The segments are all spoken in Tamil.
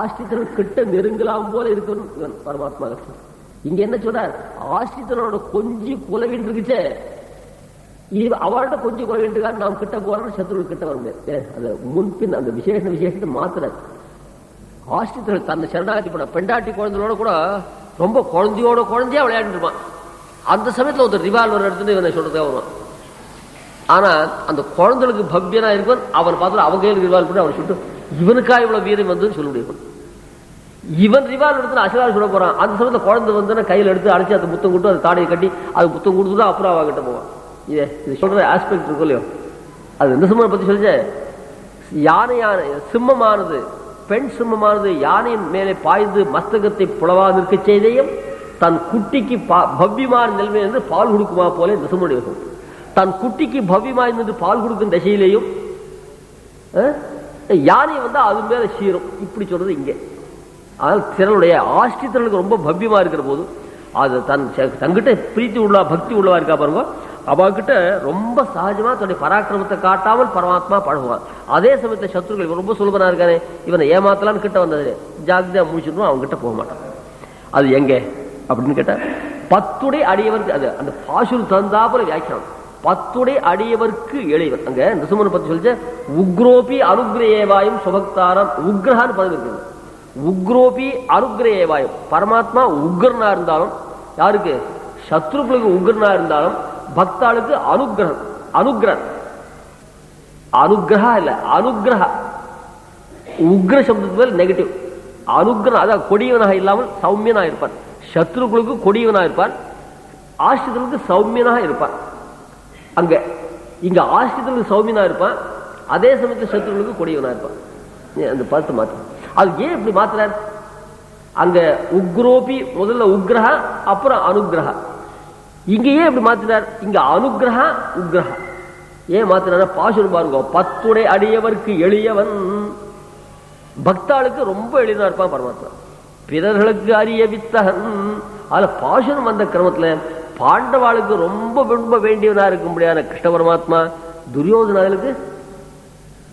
ஆஸ்திரன் கிட்ட நெருங்கலாம் போல இருக்கணும் பரமாத்மா லட்சணம். இங்க என்ன சொல்றார், ஆஸ்திரனோட கொஞ்சம் குலவின் இருக்குச்சே, அவள்கிட்ட கொஞ்சம் குலவின்ட்டுக்கா நாம் கிட்ட போறோம், சத்ருகள் கிட்ட வர முடியாது. அது முன்பின் அந்த விசேஷத்தை மாத்திர ஆஸ்திரன் தன்னை சரணாகதி பண்ண பெண்டாட்டி குழந்தைகளோட கூட ரொம்ப குழந்தையா விளையாண்டு இருப்பான். அந்த சமயத்தில் ஒருத்தர் ரிவால்வர் எடுத்துட்டு இவனை சொல்றதே வருவான். ஆனா அந்த குழந்தைகளுக்கு பக்தியனா இருப்பான். அவன் பார்த்து அவங்க கையில் ரிவால்வர் பண்ணி அவன் சுட்டு இவனுக்கா இவ்வளவு வீரம் வந்து சொல்ல முடியும். இவன் ரிவால்வர் எடுத்து அசலால் சுட போறான். அந்த சமயத்தில் குழந்தை வந்து கையில் எடுத்து அடிச்சு அதை முத்தம் கொடுத்து அதை தாடையை கட்டி அது முத்தம் கொடுத்துதான் அப்புறம் அவ கிட்ட போவான். இது சொல்ற ஆஸ்பெக்ட் இருக்கும் இல்லையோ, அது இந்த சிம்மனை பத்தி சொல்லிச்ச. யானை சிம்மமானது, பெண் சிம்மமானது யானையின் மேலே பாய்ந்து மஸ்தகத்தை புலவா நிற்க செய்தையும் தன் குட்டிக்கு பவ்யமான நிலைமை என்று பால் கொடுக்குமா போல இந்த சிம்மனுடைய யோகம். தன் குட்டிக்கு பவ்யமாய் நின்று பால் கொடுக்கும் தசையிலேயும் யானை வந்து அது மேல சீரும். இப்படி சொல்றது இங்கே. அதனால் திரளுடைய ஆஸ்திரனுக்கு ரொம்ப பவ்யமா இருக்கிற போது அது தங்கிட்ட பிரீத்தி உள்ள பக்தி உள்ளவா இருக்கா பாருங்க, அவகிட்ட ரொம்ப சகஜமா தன்னுடைய பராக்கிரமத்தை காட்டாமல் பரமாத்மா பழகுவான். அதே சமயத்தை சத்ருகள் இவன் ரொம்ப சுலபனா இருக்கானே, இவனை ஏமாத்தலான்னு கிட்ட வந்தது ஜாகிரதையா முடிச்சிடணும், அவங்க கிட்ட போக மாட்டான். அது எங்க அப்படின்னு கேட்டா, 10 அடியவருக்கு அது அந்த பாசுரம் தந்தாப்புல வியாக்கியானம். 10 அடியவருக்கு எளியவர். அங்க நிருசிம்மனை பத்தி சொல்லிச்ச, உக்ரோபி அனுகிரேவாயும் சுபக்தாரம். உக்ரஹான்னு பதவி இருக்குது. உக்ரோபி அனுகிரேவாயும், பரமாத்மா உக்ரனா இருந்தாலும், யாருக்கு சத்ருக்களுக்கு உக்ரனா இருந்தாலும், பக்தாளுக்கு அனுகிரகம். அனுகிரகா இல்ல அனுகிரக. உக்ர சப்தத்துக்கு நெகட்டிவ். அனுகிரகம் அதான் கொடியவனாக இல்லாமல் சௌமியனாக இருப்பான். சத்ருக்களுக்கு கொடியவனாக இருப்பான், ஆசிரியர்களுக்கு சௌமியனாக இருப்பான். அங்க இங்க ஆசிரியர்களுக்கு சௌமியனா இருப்பான், அதே சமயத்தில் சத்ருக்களுக்கு கொடியவனா இருப்பான். அந்த பத்து மாற்றம். அது ஏன் இப்படி மாத்துறார்? அங்க உக்ரோபி முதல்ல உக்ரஹ, அப்புறம் அனுகிரக. இங்க ஏன் இப்படி மாத்தினார்? இங்க அனுகிரக உக்ரஹ ஏன் மாத்தினார்? பாசுரம் பாருங்க, 10 அடியவருக்கு எளியவன். பக்தாளுக்கு ரொம்ப எளிதா இருப்பான் பரமாத்மா. பிறர்களுக்கு அரிய வித்தகன். அதுல பாசுரம் வந்த கிரமத்துல பாண்டவாளுக்கு ரொம்ப ரொம்ப வேண்டியவனா இருக்க முடியாத கிருஷ்ண பரமாத்மா துரியோதனாளுக்கு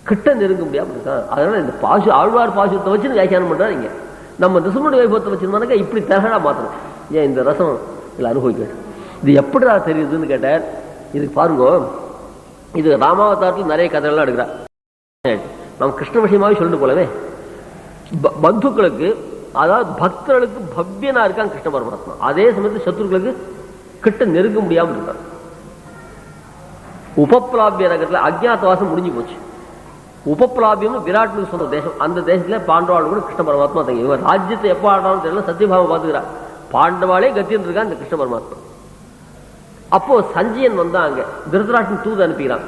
கிட்ட நெருங்க முடியாம இருக்கான். அதனால இந்த ஆழ்வார் பாசுரத்தை வச்சு வியாக்கியானம் பண்றாரு. இங்க நம்ம நிருசிம்மனுடைய வைபவத்தை வச்சிருந்தாங்க இப்படி தகடா மாத்தணும். ஏன் இந்த ரசம் இதுல அனுபவிக்க இது எப்படிடா தெரியுதுன்னு கேட்டார். இதுக்கு பாருங்க, இது ராமாவதாரத்தில் நிறைய கதைகள்லாம் எடுக்கிறா. நம்ம கிருஷ்ண விஷயமாவே சொல்லிட்டு போலவே, பந்துக்களுக்கு அதாவது பக்தர்களுக்கு பவ்யனா இருக்கான் கிருஷ்ண பரமாத்மா. அதே சமயத்தில் சத்ருக்களுக்கு கிட்ட நெருங்க முடியாம இருக்கான். உபப்ளாபிய நகரத்துல அஜ்ஞாதவாசம் முடிஞ்சு போச்சு. உபப்ளாபியம் விராட்டுக்கு சொந்த தேசம். அந்த தேசத்துல பாண்டவாள் கூட கிருஷ்ண பரமாத்மா தங்கி இவன் ராஜ்யத்தை எப்ப ஆடாலும் தெரியல, சத்தியபாவம் பார்த்துக்கிறான். பாண்டவாளே கத்தின்னு இருக்கான் இந்த கிருஷ்ண பரமாத்மா. அப்போ சஞ்சயன் வந்தா அங்க திருதராஷ்டிரன் தூது அனுப்பிக்கிறான்.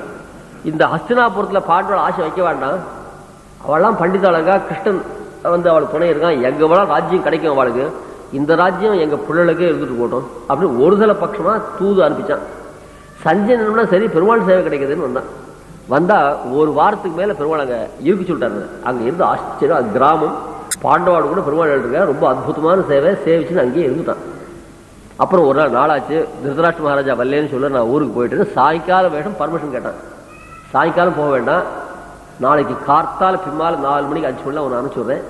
இந்த ஹஸ்தினாபுரத்துல பாண்டவாள் ஆசை வைக்க வேண்டாம், அவள்லாம் பண்டிதாளங்க, கிருஷ்ணன் வந்து அவளுக்கு துணை இருக்கான், எங்கவளா ராஜ்யம் கிடைக்கும் அவளுக்கு, இந்த ராஜ்யம் எங்க பிள்ளைகளுக்கே இருந்துட்டு போட்டோம் அப்படின்னு ஒரு சில பட்சமா தூது அனுப்பிச்சான். சஞ்சயன் சரி பெருமாள் சேவை கிடைக்குதுன்னு வந்தா ஒரு வாரத்துக்கு மேல பெருமாள் அங்க இருக்கு சொல்லிட்டாரு. அங்க இருந்து ஆச்சரியம். அது கிராமம், பாண்டவாடு கூட பெருமாள் இருக்க ரொம்ப அற்புதமான சேவிச்சுன்னு அங்கேயே இருந்துட்டான். அப்புறம் ஒரு நாளாச்சு, திருதராஷ்டிர மகாராஜா வரலேன்னு சொல்ல நான் ஊருக்கு போயிட்டு சாயங்காலம் வேஷம் பர்மிஷன் கேட்டான். சாயங்காலம் போக வேண்டாம், நாளைக்கு கார்த்தால பின்னால 4 மணிக்கு 5 மணிலாம் ஒன்று அனுப்பிச்சுடுறேன்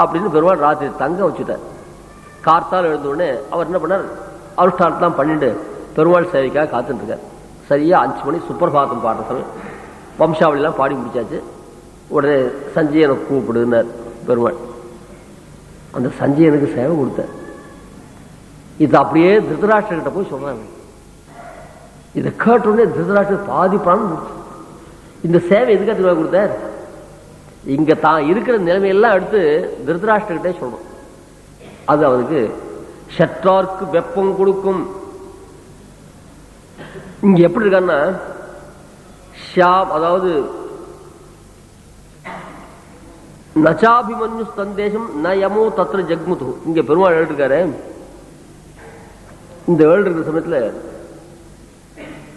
அப்படின்னு பெருமாள் ராத்திரி தங்க வச்சுட்டார். கார்த்தால் எழுந்த உடனே அவர் என்ன பண்ணார், அனுஷ்டானத்தான் பண்ணிட்டு பெருமாள் சேவைக்காக காத்துட்டு இருக்கார். சரியா 5 மணி சுப்பிரபாதம் பாடுற சமயம் வம்சாவளிலாம் பாடி முடிச்சாச்சு. உடனே சஞ்சயனை கூப்பிடுனார் பெருமாள். அந்த சஞ்சயனுக்கு சேவை கொடுத்தார். இது அப்படியே திருதராஷ்டிரர்கிட்ட போய் சொல்றாங்க. இதை கேட்டோடனே திருதராஷ்டிரர் பாதி பணம் கொடுத்து, இந்த சேவை எதுக்காக திரும்ப கொடுத்தார்? இங்க தான் இருக்கிற நிலைமையெல்லாம் எடுத்து திருதராஷ்டிரர்கிட்டே சொல்லணும். அது அவருக்கு சற்றார்க்கு வெப்பம் கொடுக்கும். இங்க எப்படி இருக்கான்னா ஷாம், அதாவது நச்சாபிமன்யு சந்தேசம் ந யமோ தத்ர ஜக்முது. இங்க பெருமாள் எழுதிருக்காரு. இந்த ஏழு இருக்கிற சமயத்துல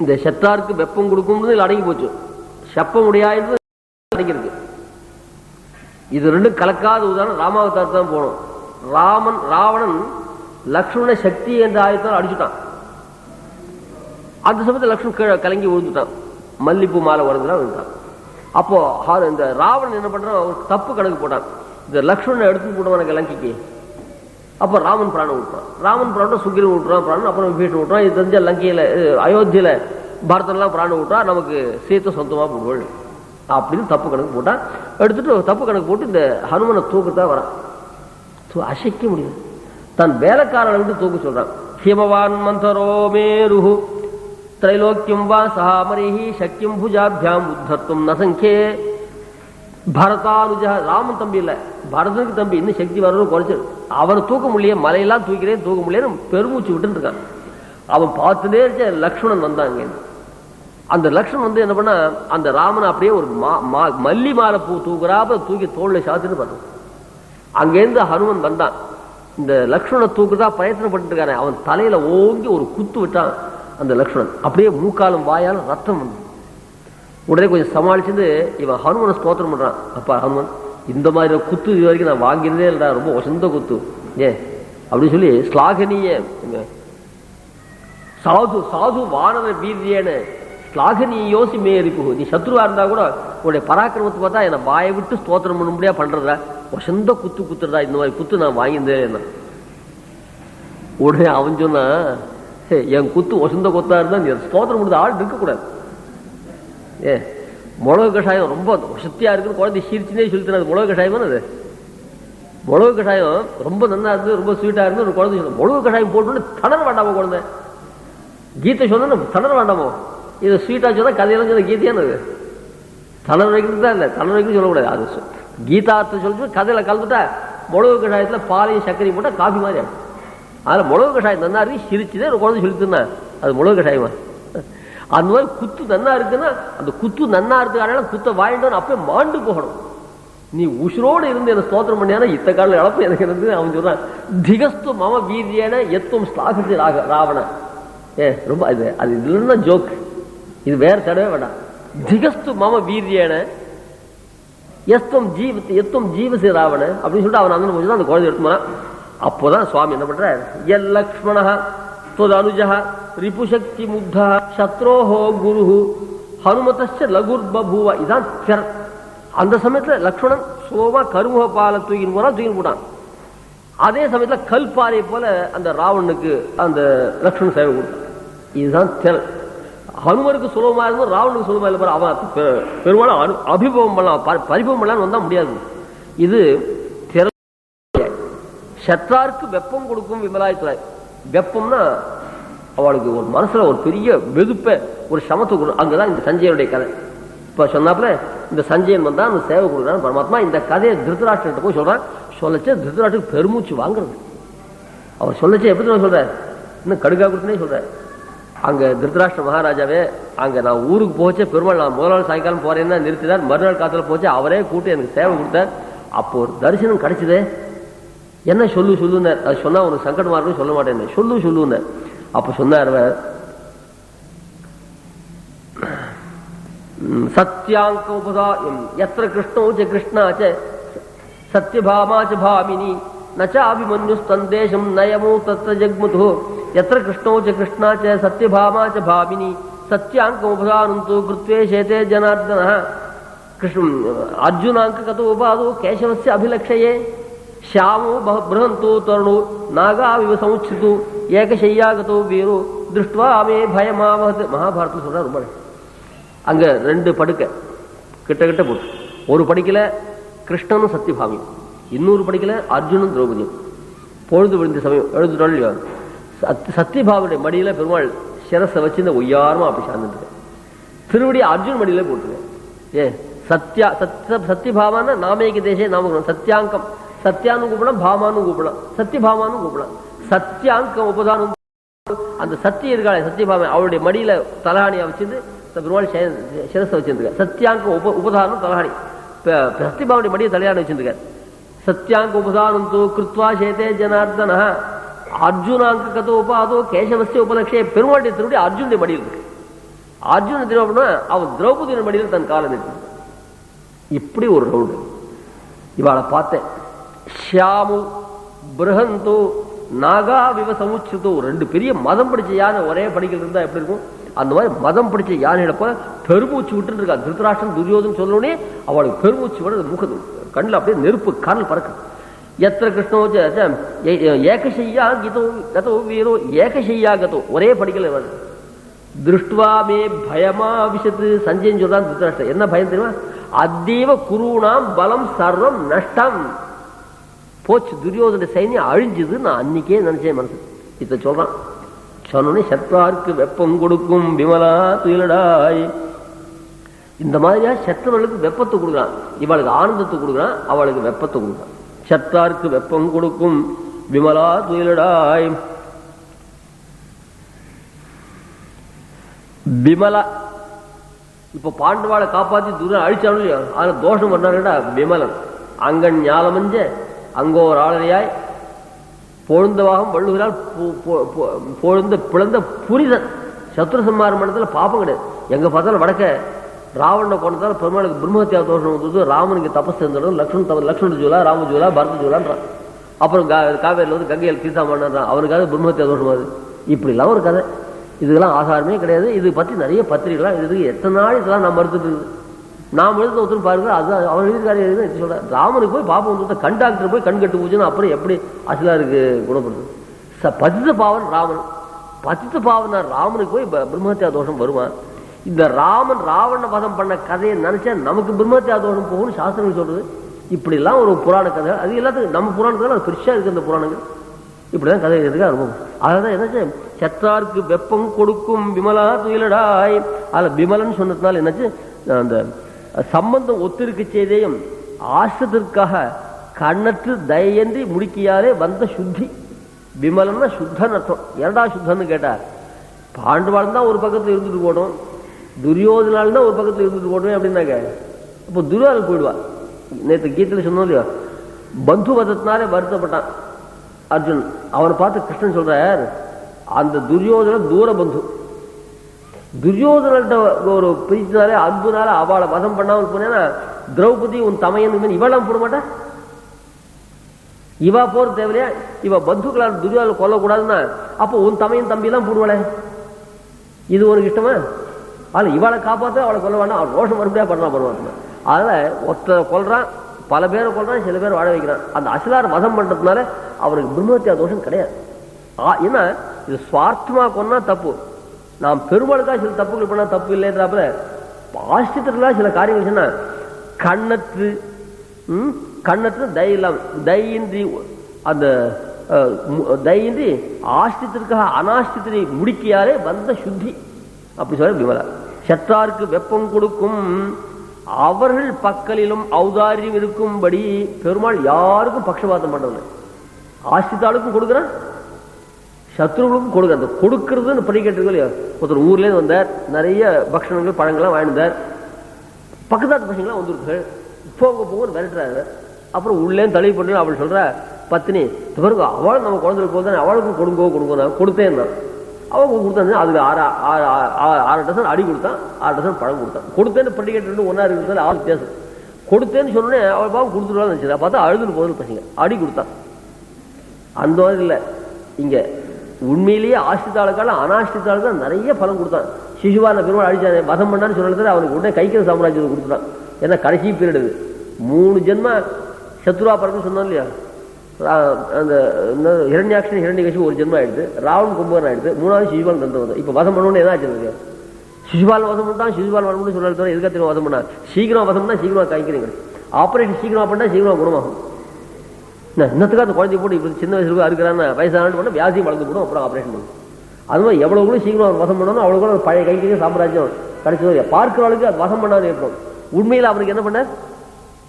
இந்த சற்றார்க்கு வெப்பம் கொடுக்கும் அடங்கி போச்சு. செப்ப முடியாது அடங்கிருக்கு. இது ரெண்டும் கலக்காத உதாரணம் ராமாவதாரத்தை தான் போனோம். ராவணன் லக்ஷ்மண சக்தி என்ற ஆயுதத்தால் அடிச்சுட்டான். அந்த சமயத்தில் லக்ஷ்மணன் கீழே கலங்கி விழுந்துட்டான், மல்லிப்பூ மாலை உறங்குதான் விழுந்தான். அப்போ இந்த ராவணன் என்ன பண்றான், ஒரு தப்பு கணக்கு போட்டான். இந்த லக்ஷ்மணனை எடுத்து போடுவானுங்க லங்கைக்கு. அப்போ ராமன் பிராணம் விட்டுறான், ராமன் பிராணம் சுக்கிரன் விட்டுறான் பிராணம், அப்புறம் விபீஷன் விட்டுறான். இது தெரிஞ்ச லங்கையில் அயோத்தியில் பரதன்லாம் பிராணம் விட்டா நமக்கு சீத்தை சொந்தமாக போடுவாள் அப்படின்னு தப்பு கணக்கு போட்டான். எடுத்துட்டு தப்பு கணக்கு போட்டு இந்த ஹனுமனை தூக்கத்தான் வரான். அசைக்க முடியும், தன் வேலைக்காரனை விட்டு தூக்க சொல்றான். ஹிமவான் மந்தரோ மேருஹு திரைலோக்கியம் வா சஹாமரிஹி சக்கியம் புஜாபியாம் உத்தர்த்தும் நசங்கே பரதானுஜா. ராமன் தம்பி இல்லை, பரதனுக்கு தம்பி, இன்னும் சக்தி வரணும் குறைச்சு. அவனை தூக்க முடியல, மலையெல்லாம் தூக்கிறேன் தூக்க முடியல, பெருமூச்சு விட்டுன்னு இருக்கான். அவன் பார்த்துட்டே இருக்க லக்ஷ்மணன் வந்தாங்க. அந்த லக்ஷ்மணன் வந்து என்ன பண்ண, அந்த ராமனை அப்படியே ஒரு மல்லி மாலை பூ தூக்குறாப்ப தூக்கி தோல்ல சாத்தின்னு பார்த்தோம். அங்கேருந்து ஹனுமன் வந்தான். இந்த லக்ஷ்மணனை தூக்குறதா பிரயத்தனப்பட்டு இருக்கானே, அவன் தலையில ஓங்கி ஒரு குத்து விட்டான். அந்த லக்ஷ்மணன் அப்படியே மூக்காலும் வாயாலும் ரத்தம் வந்து உடனே கொஞ்சம் சமாளிச்சுட்டு இவன் ஹனுமனை ஸ்தோத்திரம் பண்றான். அப்பா ஹனுமன், இந்த மாதிரி குத்து இது வரைக்கும் நான் வாங்கினதே இல்லைடா, ரொம்ப வசந்த குத்து அப்படின்னு சொல்லி ஸ்லாகனீய சாது சாது வானர வீரியேன்னு ஸ்லாகனீயோசி மேரிப்பு. நீ சத்ருவா இருந்தா கூட உன்னுடைய பராக்கிரமத்தை பார்த்தா என்னை வாயை விட்டு ஸ்தோத்திரம் பண்ண முடியா பண்றதா, வசந்த குத்து குத்துறதா, இந்த மாதிரி குத்து நான் வாங்கியிருந்தே என்ன. உடனே அவன் சொன்னா, என் குத்து வசந்த கொத்தா இருந்தா நீ ஸ்தோத்திரம் பண்ணுறது ஆள் இருக்கக்கூடாது. மிளகு கஷாயம் ரொம்ப சக்தியா இருக்குன்னு குழந்தை சீர்ச்சினே சொல்லிட்டு, அது மிளகு கஷாயம் அது. மிளகு கஷாயம் ரொம்ப நல்லா இருந்து ரொம்ப ஸ்வீட்டா இருந்து ஒரு குழந்தை சொல்ல, மிளகு கஷாயம் போட்டு தளர வேண்டாமோ குழந்தை. கீதை சொன்னா தளர வேண்டாமோ, இது ஸ்வீட்டா சொன்னா கதையெல்லாம் சொன்ன கீதையானது. தளர வைக்கிறது தான் இல்லை, தளர வைக்கிறது சொல்லக்கூடாது. அது கீதார்த்தம் சொல்லிட்டு கதையில கலந்துட்டா மிளகு கஷாயத்துல பாலையும் சர்க்கரையும் போட்டா காஃபி மாதிரி ஆகும். அதில் மிளகு கஷாயம் நன்னா இருக்கு சிரிச்சுதே ஒரு குழந்தை சொல்லிட்டுனா அது மிளகு கஷாயமா. அந்த மாதிரி குத்து நன்னா இருக்குன்னா அந்த குத்து நன்னா இருக்கிற குத்த வாங்கிட்டோன்னு அப்பயே மாண்டு போகணும். நீ உசுரோடு இருந்து என்ன ஸ்தோத்திரம் பண்ணியானா இத்த கால இழப்பு எனக்கு இருந்து அவன் சொல்றான். திகஸ்து மம வீரியேன எத்தும் ஸ்லாகத்து ராவண. ரொம்ப இது அது இல்லைன்னா ஜோக், இது வேற தடவை வேண்டாம். திகஸ்து மம வீரியேன எத்தும் ஜீவசி ராவண அப்படின்னு சொல்லிட்டு அவன் அந்த அந்த குழந்தை எடுத்து போனான். அப்போதான் சுவாமி என்ன பண்ற, எல் லக்ஷ்மண தொதனுஜ ரிபுசக்தி முத்த சத்ரோஹோ குரு ஹனுமதச்ச லகுர்பூவ. இதான் திறன். அந்த சமயத்துல லக்ஷ்மணன் சுலபமா கருமுக பாலை தூக்கின்னு போட்டான். அதே சமயத்துல கல்பாறை போல அந்த ராவணனுக்கு அந்த லக்ஷ்மணன் சேவை கொடுத்தான். இதுதான் திறன். ஹனுமருக்கு சுலபமா இருந்தும் ராவனுக்கு சுலபமா இல்லை. அவன் பெரும்பாலும் அபிபவம் பண்ணலாம், பரிபவம் பண்ணலான்னு வந்தா முடியாது. இது சத்ராருக்கு வெப்பம் கொடுக்கும் விமலாயத்துறாய். வெப்பம்னா அவளுக்கு ஒரு மனசுல ஒரு பெரிய வெதுப்ப ஒரு சமத்தை கொடுக்கும். அங்கதான் இந்த சஞ்சயனுடைய கதை. இப்ப சொன்னாப்புல இந்த சஞ்சயன் வந்தா அந்த சேவை கொடுக்குறான் பரமாத்மா. இந்த கதையை திருதராஷ்டிரன் போய் சொல்றான். சொல்லச்சு திருதராஷ்டிரக்கு பெருமூச்சு வாங்குறது. அவர் சொல்லச்சு எப்படி சொல்ற, இன்னும் கடுக்கா கொடுத்துனே சொல்ற. அங்க திருதராஷ்டிர மகாராஜாவே அங்க நான் ஊருக்கு போச்சே பெருமாள், நான் முதல் நாள் சாயங்காலம் போறேன்னா நிறுத்தினார். மறுநாள் காத்துல போச்சு, அவரே கூட்டு எனக்கு சேவை கொடுத்தார். அப்போ ஒரு தரிசனம் கிடைச்சதே. என்ன சொல்லுங்க, அது சொன்னா உனக்கு சங்கடமா இருக்கும், சொல்ல மாட்டேன், சொல்லுங்க. அப்ப சொன்னார், சத்யாங்க உபதாயம் எத்திர கிருஷ்ணோச்ச கிருஷ்ணாச்ச சத்யபாமாச்ச பாமினி நச்ச அபிமன்யு சந்தேசம் நயமோ தத்ர ஜக்முது எத்திர கிருஷ்ணோச்ச கிருஷ்ணாச்ச சத்யபாமாச்ச பாமினி சத்யாங்க உபதானந்து கிருத்வே சேதே ஜனார்தன கிருஷ்ண அர்ஜுனாங்க கதோ உபாதோ கேசவஸ்ய அபிலக்ஷயே ஷாமோ பృహந்தோ தருணோ நாகாவிவ சமுச்சிது ஏகசையாகதோ வீரோ திருஷ்டுவா மே பயமாவத். மகாபாரதம் சொல்ற ரொம்ப. அங்க ரெண்டு படுக்கை கிட்ட போட்டு, ஒரு படுக்கையில கிருஷ்ணனும் சத்யபாமி, இன்னொரு படுக்கையில அர்ஜுனும் திரௌபதியும். பொழுது விழுந்த சமயம் எழுதுறாள். சத்யபாமியுடைய மடியில பெருமாள் சிரசை வச்சு இந்த ஒய்யாரமா அப்படி சார்ந்துட்டு திருவடி அர்ஜுன் மடியில போட்டுருக்கேன். சத்யபாமான நாமேக தேசே நாம சத்யாங்கம், சத்யானு கூப்பிடலாம், பாமானு கூப்பிடலாம், சத்யபாமானு கூப்பிடலாம். சத்யாங்கம் உபதானம். அந்த சத்திய இருக்காளே சத்யபாமன், அவளுடைய மடியில தலகாணியா வச்சிருந்து பெருமாள் சிரசை வச்சிருக்க. சத்யாங்கம் உபதானம் தலகாணி, சத்யபாமனுடைய மடியை தலையாணி வச்சிருக்க. சத்யாங்க உபதானம் தூ கிருத்வா சேதே ஜனார்தன அர்ஜுனாங்க கதோ உபாதோ கேசவஸ்ய உபலட்சே. பெருமாளுடைய திருவடி அர்ஜுனுடைய மடியில் இருக்கு. அர்ஜுன திருவடினா அவன் திரௌபதியின் மடியில் தன் காலம் இருக்கு. இப்படி ஒரு ரவுண்டு. இவாளை பார்த்தேன். ஷியாமு பృహந்தோ நாகா விவ சமுச்சிதோ. ரெண்டு பெரிய மதம் பிடிச்ச யானை ஒரே படிக்கல் இருந்தா எப்படி இருக்கும், அந்த மாதிரி மதம் பிடிச்ச யானையிடப்ப பெருமூச்சு விட்டு இருக்கா. திருதராஷ்டிரன் துரியோதன் சொல்லணுன்னே அவளுக்கு பெருமூச்சு விட முக கண்ணில் அப்படியே நெருப்பு கால் பறக்கு. எத்திர கிருஷ்ணோ ஏகசையா கீதோ கதோ வீரோ ஏகசையா கதோ, ஒரே படிக்கல வருது. திருஷ்டுவா மே பயமா விஷத்து, சஞ்சயன் சொல்றான் திருத்தராஷ்டிரன். என்ன பயம் தெரியுமா? அத்தீவ குருணாம் பலம் சர்வம் நஷ்டம், போச்சு துரியோதன சைன்யம் அழிஞ்சுது, நான் அன்னைக்கே நினைச்சேன் மனசு. இத சொல்றான். சொன்னோடனே சத்ராருக்கு வெப்பம் கொடுக்கும் விமலா துயிலடாய். இந்த மாதிரியா சத்ருவர்களுக்கு வெப்பத்தை கொடுக்குறான், இவளுக்கு ஆனந்தத்தை கொடுக்குறான், அவளுக்கு வெப்பத்தை கொடுக்குறான். சத்ராருக்கு வெப்பம் கொடுக்கும் விமலா துயிலடாய். விமலா இப்ப பாண்டவாளை காப்பாத்தி தூரம் அழிச்சாலும் இல்லையா, அதுல தோஷம் பண்ணாருடா விமலன். அங்கன் ஞாலமஞ்ச அங்கோர் ஆளரையாய் பொழுந்தவாகம் வள்ளுகிறால் பொழுந்த பிளந்த புரிதன். சத்ரு சம்மார மண்டலத்துல பாப்பம் கிடையாது. எங்க பார்த்தாலும் வடக்க ராவணனை கொண்டதால பெருமாளுக்கு பிரம்மஹத்தியா தோஷம் வந்தது. ராமனுக்கு தபஸ் இருந்ததும் லக்ஷ்மண ஜூலா, ராம ஜூலா, பரத ஜூலான்றான். அப்புறம் காவேரியில் வந்து கங்கையில் தீர்த்தாமன்றான், அவனுக்காக பிரம்மஹத்தியா தோஷம் வருது. இப்படி இல்லாம ஒரு கதை. இதுக்கெல்லாம் ஆதாரமே கிடையாது. இது பத்தி நிறைய பத்திரிகைலாம் இதுக்கு எத்தனை நாள் இதெல்லாம் நான் மறுத்துட்டு இருக்குது. நாம் எழுதுன ஒருத்தர் பாருங்க, அதுதான் அவன் எழுதிக்கார சொல்ற. ராமனுக்கு போய் பாப்பம் வந்து கண் டாக்டர் போய் கண் கட்டு போச்சுன்னா அப்புறம் எப்படி அசலாருக்கு குணப்படுது? பதித்த பாவன் ராமன், பதித்த பாவனா ராமனுக்கு போய் பிரம்மஹத்தியா தோஷம் வருவான். இந்த ராமன் ராவண வதம் பண்ண கதையை நினைச்சா நமக்கு பிரம்மஹத்தியா தோஷம் போகும்னு சாஸ்திரங்கள் சொல்றது. இப்படி எல்லாம் ஒரு புராண கதை. அது எல்லாத்துக்கும் நம்ம புராணத்துல அது பெருசா இருக்கு. அந்த புராணங்கள் இப்படிதான் கதை எழுதுறதுக்கு அனுபவம். அதான் என்னாச்சு, சத்ராருக்கு வெப்பம் கொடுக்கும் விமலா துயிலடாய். அதுல விமலன் சொன்னதுனால என்னாச்சு, அந்த சம்பந்தம் ஒத்திருக்கு செய்தேயும் ஆசிரத்திற்காக கண்ணற்று தயன்றி முடிக்கியாலே வந்த சுத்தி. விமலன்னா சுத்தன் அர்த்தம். இரண்டா சுத்தன்னு கேட்டார். பாண்டவாள் தான் ஒரு பக்கத்துல இருந்துட்டு போடும், துரியோதனால் தான் ஒரு பக்கத்துல இருந்துட்டு போடுவேன் அப்படின்னாக்க அப்போ துரியோதன் போயிடுவா. நேற்று கீதையில சொன்னோம் இல்லையா, பந்துவதத்தினாலே வருத்தப்பட்டான் அர்ஜுன். அவனை பார்த்து கிருஷ்ணன் சொல்றார், அந்த துரியோதன தூர பந்து. துரியோதன ஒரு பிரீத்தினாலே அன்புனால அவளை வதம் பண்ணாமல் போனேன்னா திரௌபதி உன் தமையன் இவெல்லாம் போட மாட்டா. இவா போற தேவையா? இவ பந்துக்களால் துரியோதனை கொல்லக்கூடாதுன்னா அப்போ உன் தமையன் தம்பி எல்லாம் போடுவாளே, இது உனக்கு இஷ்டமா? அதில் இவளை காப்பாற்ற அவளை கொல்ல வேண்டாம், அவள் ரோஷம் மறுபடியா பண்ணா பரவாயில்ல. அதனால ஒருத்தரை கொல்றான், பல பேரை கொல்றான், சில பேர் வாழ வைக்கிறான். அந்த அசிலார் வதம் பண்றதுனால அவனுக்கு பிரம்மஹத்தியா தோஷம் கிடையாது. ஏன்னா இது சுவார்த்தமா கொன்னா தப்பு. நாம் பெருமாளுக்காக சில தப்புகள் பண்ணா தப்பு இல்லைன்றாப்புல ஆசிரியர்களா சில காரியங்கள் சொன்னா கண்ணற்று கண்ணற்று தய இல்லாம தயின்றி அந்த தயின்றி ஆஷ்டித்திற்காக அனாஷ்டித்தை முடிக்கியாலே வந்த சுத்தி. அப்படி சொல்ல விமலா. சற்றாருக்கு வெப்பம் கொடுக்கும் அவர்கள் பக்கலிலும் ஔதாரியம் இருக்கும்படி பெருமாள் யாருக்கும் பட்சபாதம் பண்றது. ஆஷ்டித்தாளுக்கும் கொடுக்குறான், சத்ருகளுக்கும் கொடுக்குற. அந்த கொடுக்கறதுன்னு படிக்கட்டுகள் இல்லையா. ஒருத்தர் ஊர்லேருந்து வந்தார், நிறைய பக்ஷணங்கள் பழங்கள்லாம் வாழ்ந்தார். பக்கத்தாட்டு பசங்களாம் வந்துருக்கு, போங்க போங்கன்னு விரட்டுறாரு. அப்புறம் உள்ளேன்னு தள்ளி பண்ணு அவள் சொல்ற பத்தினி பிறகு அவளும் நம்ம குழந்தைக்கு போது அவளுக்கும் கொடுங்க நான் கொடுத்தேன் தான். அவன் கொடுத்தா அதுக்கு 6 டசன் அடி கொடுத்தான், 6 டசன் பழம் கொடுத்தான். கொடுத்தேன்னு பண்டிகை ஒன்னா இருக்கிறது ஆள் வித்தியாசம். கொடுத்தேன்னு சொன்னோன்னே அவள் பாவம் கொடுத்துருவான்னு நினைச்சா பார்த்தா அழுதுன்னு போதுன்னு பசங்க அடி கொடுத்தான். அந்த மாதிரி இல்லை இங்க. உண்மையிலேயே ஆஷ்டித்தாளுக்கால அனாஷ்டித்தாளுக்கு நிறைய பலம் கொடுத்தான். சிசுபான பெருமாள் அடிச்சானே வதம் பண்ணான்னு சொன்னது அவனுக்கு உடனே கைக்கிற சாம்ராஜ்யத்தை கொடுத்துட்டான். ஏன்னா கடைசி பீரியட் இது. 3 ஜென்ம சத்ருவா பறக்குன்னு சொன்னோம் இல்லையா. அந்த ஹிரண்யாட்சன் ஹிரண்யகசிபு ஒரு ஜென்மம் ஆயிடுது, ராவன் கும்பகர்ணன் ஆயிடுது, 3வது சிசுபால் தந்து வந்தோம். இப்ப வதம் பண்ணணும்னு என்ன ஆச்சு? சிசுபால் வதம் பண்ணா சிசுபால் வரணும்னு சொல்றது எதுக்காக வதம் பண்ணா? சீக்கிரம் வதம் பண்ணா சீக்கிரமா கைக்கிறீங்க. ஆபரேஷன் சீக்கிரமா பண்ணா சீக்கிரமா குணமாகும். இன்னத்துக்காக அந்த குழந்தை போட்டு இப்ப சின்ன வயசுல இருக்கிறான்னு வயசான பண்ண வியாதியும் வளர்ந்து போடும், அப்புறம் ஆபரேஷன் பண்ணும். அது மாதிரி எவ்வளவு சீக்கிரம் வசம் பண்ணணும் அவ்வளவு கூட பழைய கைக்கு சாம்ராஜ்யம் கிடைச்சது. பார்க்கிறவளுக்கு அது வசம் பண்ணாது ஏற்படும். உண்மையில் அவனுக்கு என்ன பண்ண?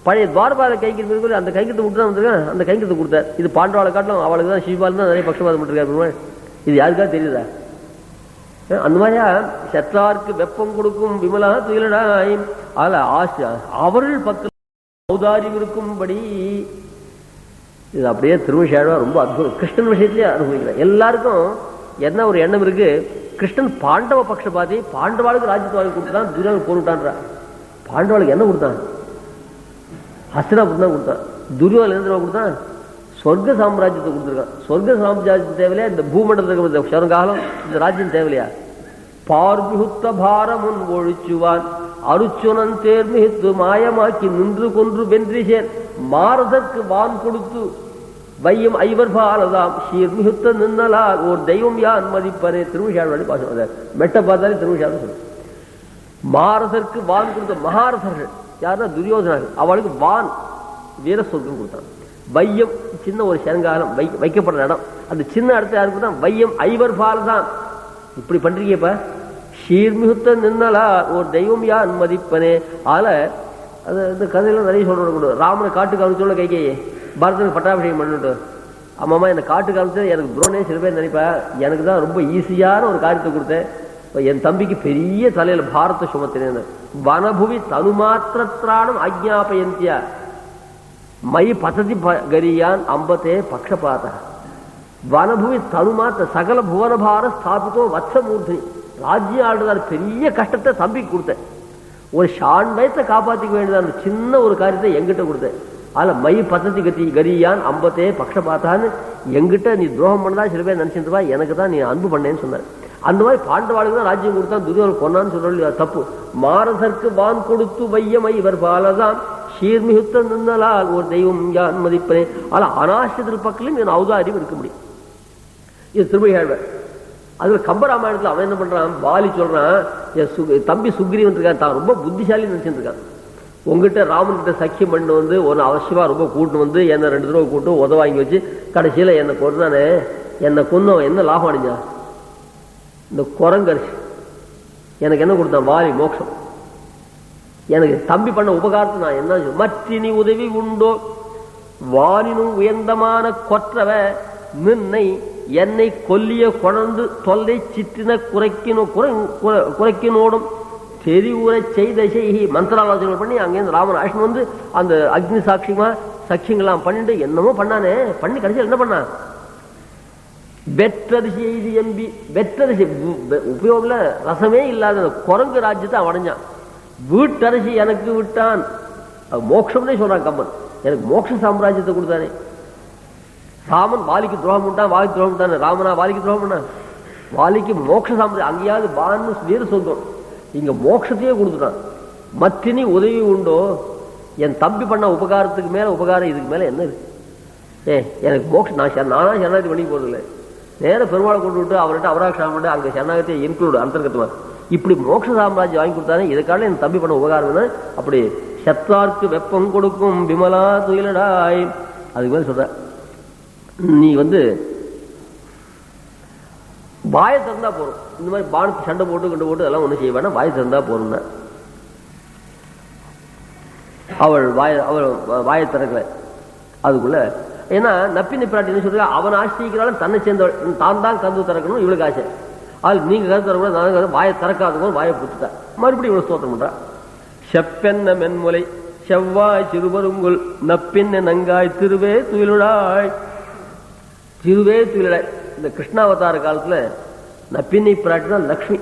பழைய துவாரபால கைக்கு அந்த கைக்கத்தை விட்டு தான் வந்திருக்கேன், அந்த கைக்கத்தை கொடுத்தார். இது பாண்டவாளை காட்டிலும் அவளுக்கு தான் சிசுபால் தான் நிறைய பட்சபாதம் பண்ணிருக்காரு. இது யாருக்காக தெரியுதா? அந்த மாதிரியா சற்றாருக்கு வெப்பம் கொடுக்கும் விமலா துயிலடாய். அதுல ஆசை அவர்கள் பக்கம் ஔதாரியம் இருக்கும்படி. இது அப்படியே திருவிழா ரொம்ப அற்புதம். கிருஷ்ணன் விஷயத்திலேயே அனுபவிக்கிறேன். எல்லாருக்கும் என்ன ஒரு எண்ணம் இருக்கு, கிருஷ்ணன் பாண்டவ பட்சபாதி, பாண்டவாளுக்கு ராஜ்யத்தை வாங்கி கொடுத்தான், துரியோதனுக்கு போட்டுட்டான்ற. பாண்டவாளுக்கு என்ன கொடுத்தான்? ஹஸ்தினாபுரம் தான் கொடுத்தான். துரியோதனன் என்ன கொடுத்தான்? சொர்க்க சாம்ராஜ்யத்தை கொடுத்துருக்கான். சொர்க்க சாம்ராஜ்யம் தேவையில்லையா? இந்த பூமண்டலத்துக்கு சரங்காலம் இந்த ராஜ்யம் தேவையில்லையா? பார்பிகுத்த பாரமுன் ஒழிச்சுவான் அருச்சுனன் தேர்மித்து மாயமாக்கி நின்று கொன்று வென்றிசேர் மாரதற்கு வான் கொடுத்து வையம் ஐவர் பாலதாம் சீர்மிகுத்த நின்னலால் ஓர் தெய்வம் யான் மதிப்பனே. திருவிழாடி பாசம் மெட்ட பார்த்தாலே திருவிழான்னு சொல்லு. மாரதற்கு வான் கொடுத்த மகாரதர்கள் யாருன்னா துரியோதனார்கள், அவளுக்கு வான் வீர சொர்க்கம் கொடுத்தான். வையம் சின்ன ஒரு சங்காரம் வைக்கப்படுற இடம், அந்த சின்ன இடத்த யாருக்கு தான் வையம் ஐவர் பாலதான். இப்படி பண்றீங்கப்ப சீர்மிகுத்த நின்னலா ஒரு தெய்வம் யான் மதிப்பனே. ஆல அது இந்த கதையில நிறைய சொல்ற. ராமனை காட்டுக்கு அனுப்பிச்சோட கைகையே பரதனுக்கு பட்டாபிஷேகம் பண்ணிட்டு, ஆமாம்மா என்னை காட்டுக்கு அனுப்பிச்சது எனக்கு துரோனே சில பேர் நினைப்பேன், எனக்கு தான் ரொம்ப ஈஸியான ஒரு காரியத்தை கொடுத்தேன். என் தம்பிக்கு பெரிய தலையில பாரத சுமத்தினேன். வனபுவி தனுமாத்திராணம் ஆக்ஞாபயந்தியா மயி பததி கரியான் அம்பத்தே பக்ஷபாத. வனபுவி தனுமாத்த சகல புவனபார ஸ்தாபித்தோ வத்சமூர்த்தி. ராஜ்யம் ஆடுதார் பெரிய கஷ்டத்தை தம்பிக்கு கொடுத்தேன். ஒரு ஷாண்பயத்தை காப்பாற்றிக்க வேண்டியதான் சின்ன ஒரு காரியத்தை எங்கிட்ட கொடுத்தேன். அதில் மை பத்தத்தி கரியான் அம்பத்தே பக்ஷபாத்தான்னு எங்கிட்ட நீ துரோகம் பண்ணதா சில பேர் நினைச்சிருப்பா, எனக்கு தான் நீ அன்பு பண்ணேன்னு சொன்னார். அந்த மாதிரி பாண்டவாளுக்கு தான் ராஜ்யம் கொடுத்தான், துரியோதனன் கொன்னான்னு சொல்ற தப்பு. மாரதற்கு வான் கொடுத்து வையமை இவர் பாலதான் சீர்மிகுத்த நின்னலால் ஒரு தெய்வம் யான் மதிப்பனே. ஆனால் அனாசியத்தில் பக்கத்திலும் என் ஔதாரியம் இருக்க முடியும். இது திருமொழியாழ்வார். அதுல கம்பராமாயணத்தில் அவன் என்ன பண்றான், வாலி சொல்றான், என் தம்பி சுக்ரீவன் இருக்கான், தான் ரொம்ப புத்திசாலி நினைச்சிட்டு இருக்கான். உங்ககிட்ட ராமன் கிட்ட சக்கியம் பண்ணி வந்து ஒன்னு அவசியமா ரொம்ப கூட்டு வந்து என்ன 2 தடவை கூட்டு உத வாங்கி வச்சு கடைசியில என்னை கொண்டானே, என்னை கொன்னவன் என்ன லாபம் அடைஞ்சா, இந்த குரங்கரிசி எனக்கு என்ன கொடுத்தான், வாலி மோட்சம். எனக்கு தம்பி பண்ண உபகாரத்தை நான் என்ன மற்றினி உதவி உண்டோ, வானினும் உயர்ந்தமான கொற்றவ நின்னை என்னை கொல்லிய கொணர்ந்து தொல்லை சிற்றின குறைக்கினோடும் தெரிவுரை செய்த செய்கி மந்திராலோசனை பண்ணி அங்கேருந்து ராமன் ஆஷ்ணன் வந்து அந்த அக்னி சாட்சியமா சக்கியங்கள்லாம் பண்ணிட்டு என்னமோ பண்ணானே, பண்ணி கடைசியில் என்ன பண்ணான், வெற்றது செய்தி எம்பி வெற்றது உபயோகம்ல ரசமே இல்லாத குரங்கு ராஜ்யத்தை அவடைஞ்சான். வீட்டரசி எனக்கு விட்டான், மோட்சம்னே சொல்றான் கம்பன், எனக்கு மோட்ச சாம்ராஜ்யத்தை கொடுத்தானே. ராமன் வாலிக்கு துரோகம் பண்ணான், வாலிக்கு துரோகம் பண்ணான், ராமனா வாலிக்கு துரோகம் பண்ணான். வாலிக்கு மோட்ச சாம்ராஜ்யம் அங்கேயாவது பான்னு வீர சொந்தம், இங்க மோட்சத்தையே கொடுத்துட்டான். மத்தினி உதவி உண்டோ, என் தம்பி பண்ண உபகாரத்துக்கு மேல உபகாரம் இதுக்கு மேல என்ன இருக்கு. எனக்கு மோட்சம் நானா சரணாகதி பண்ணி போறதில்லை, நேர பெருமாளை கொண்டு விட்டு அவர்கிட்ட அவராட்சம் பண்ணி அங்க சரணாகத்தை இன்க்ளூடு அந்தர்கத்தமா இப்படி மோட்ச சாம்ராஜ்யம் வாங்கி கொடுத்தானே, இதுக்காக என் தம்பி பண்ண உபகாரம் அப்படி சத்தார்க்கு வெப்பம் கொடுக்கும் விமலா துயிலடாய். அதுக்கு மேல சொல்ற, நீ வந்து வாயை திறந்தா போறோம், இந்த மாதிரி பானத்து சண்டை போட்டு கண்டு போட்டு எல்லாம் ஒண்ணு செய்ய வேணாம், வாயை திறந்தா போறோம்னா அவள் வாயை திறக்கல. அதுக்குள்ள ஏன்னா நப்பினி பிராட்டி சொல்ற, அவன் ஆசிரிக்கிறாலும் தன்னை சேர்ந்தவள் தான் கருத்து திறக்கணும், இவளுக்கு ஆசை. அது நீங்க கருத்து தரக்கூடாது, நான் வாயை திறக்காதவங்க வாயை புத்துட்டா. மறுபடியும் இவ்வளவு ஸ்தோத்திரம் பண்றா. செப்பென்ன மென்முலை செவ்வாய் சிறுபருங்குள் நப்பின்ன நங்காய் திருவே துயிலுடாய். திருவே துயிலுடாய். இந்த கிருஷ்ணாவதார காலத்துல நப்பின்னை பிராட்டி தான் லக்ஷ்மி.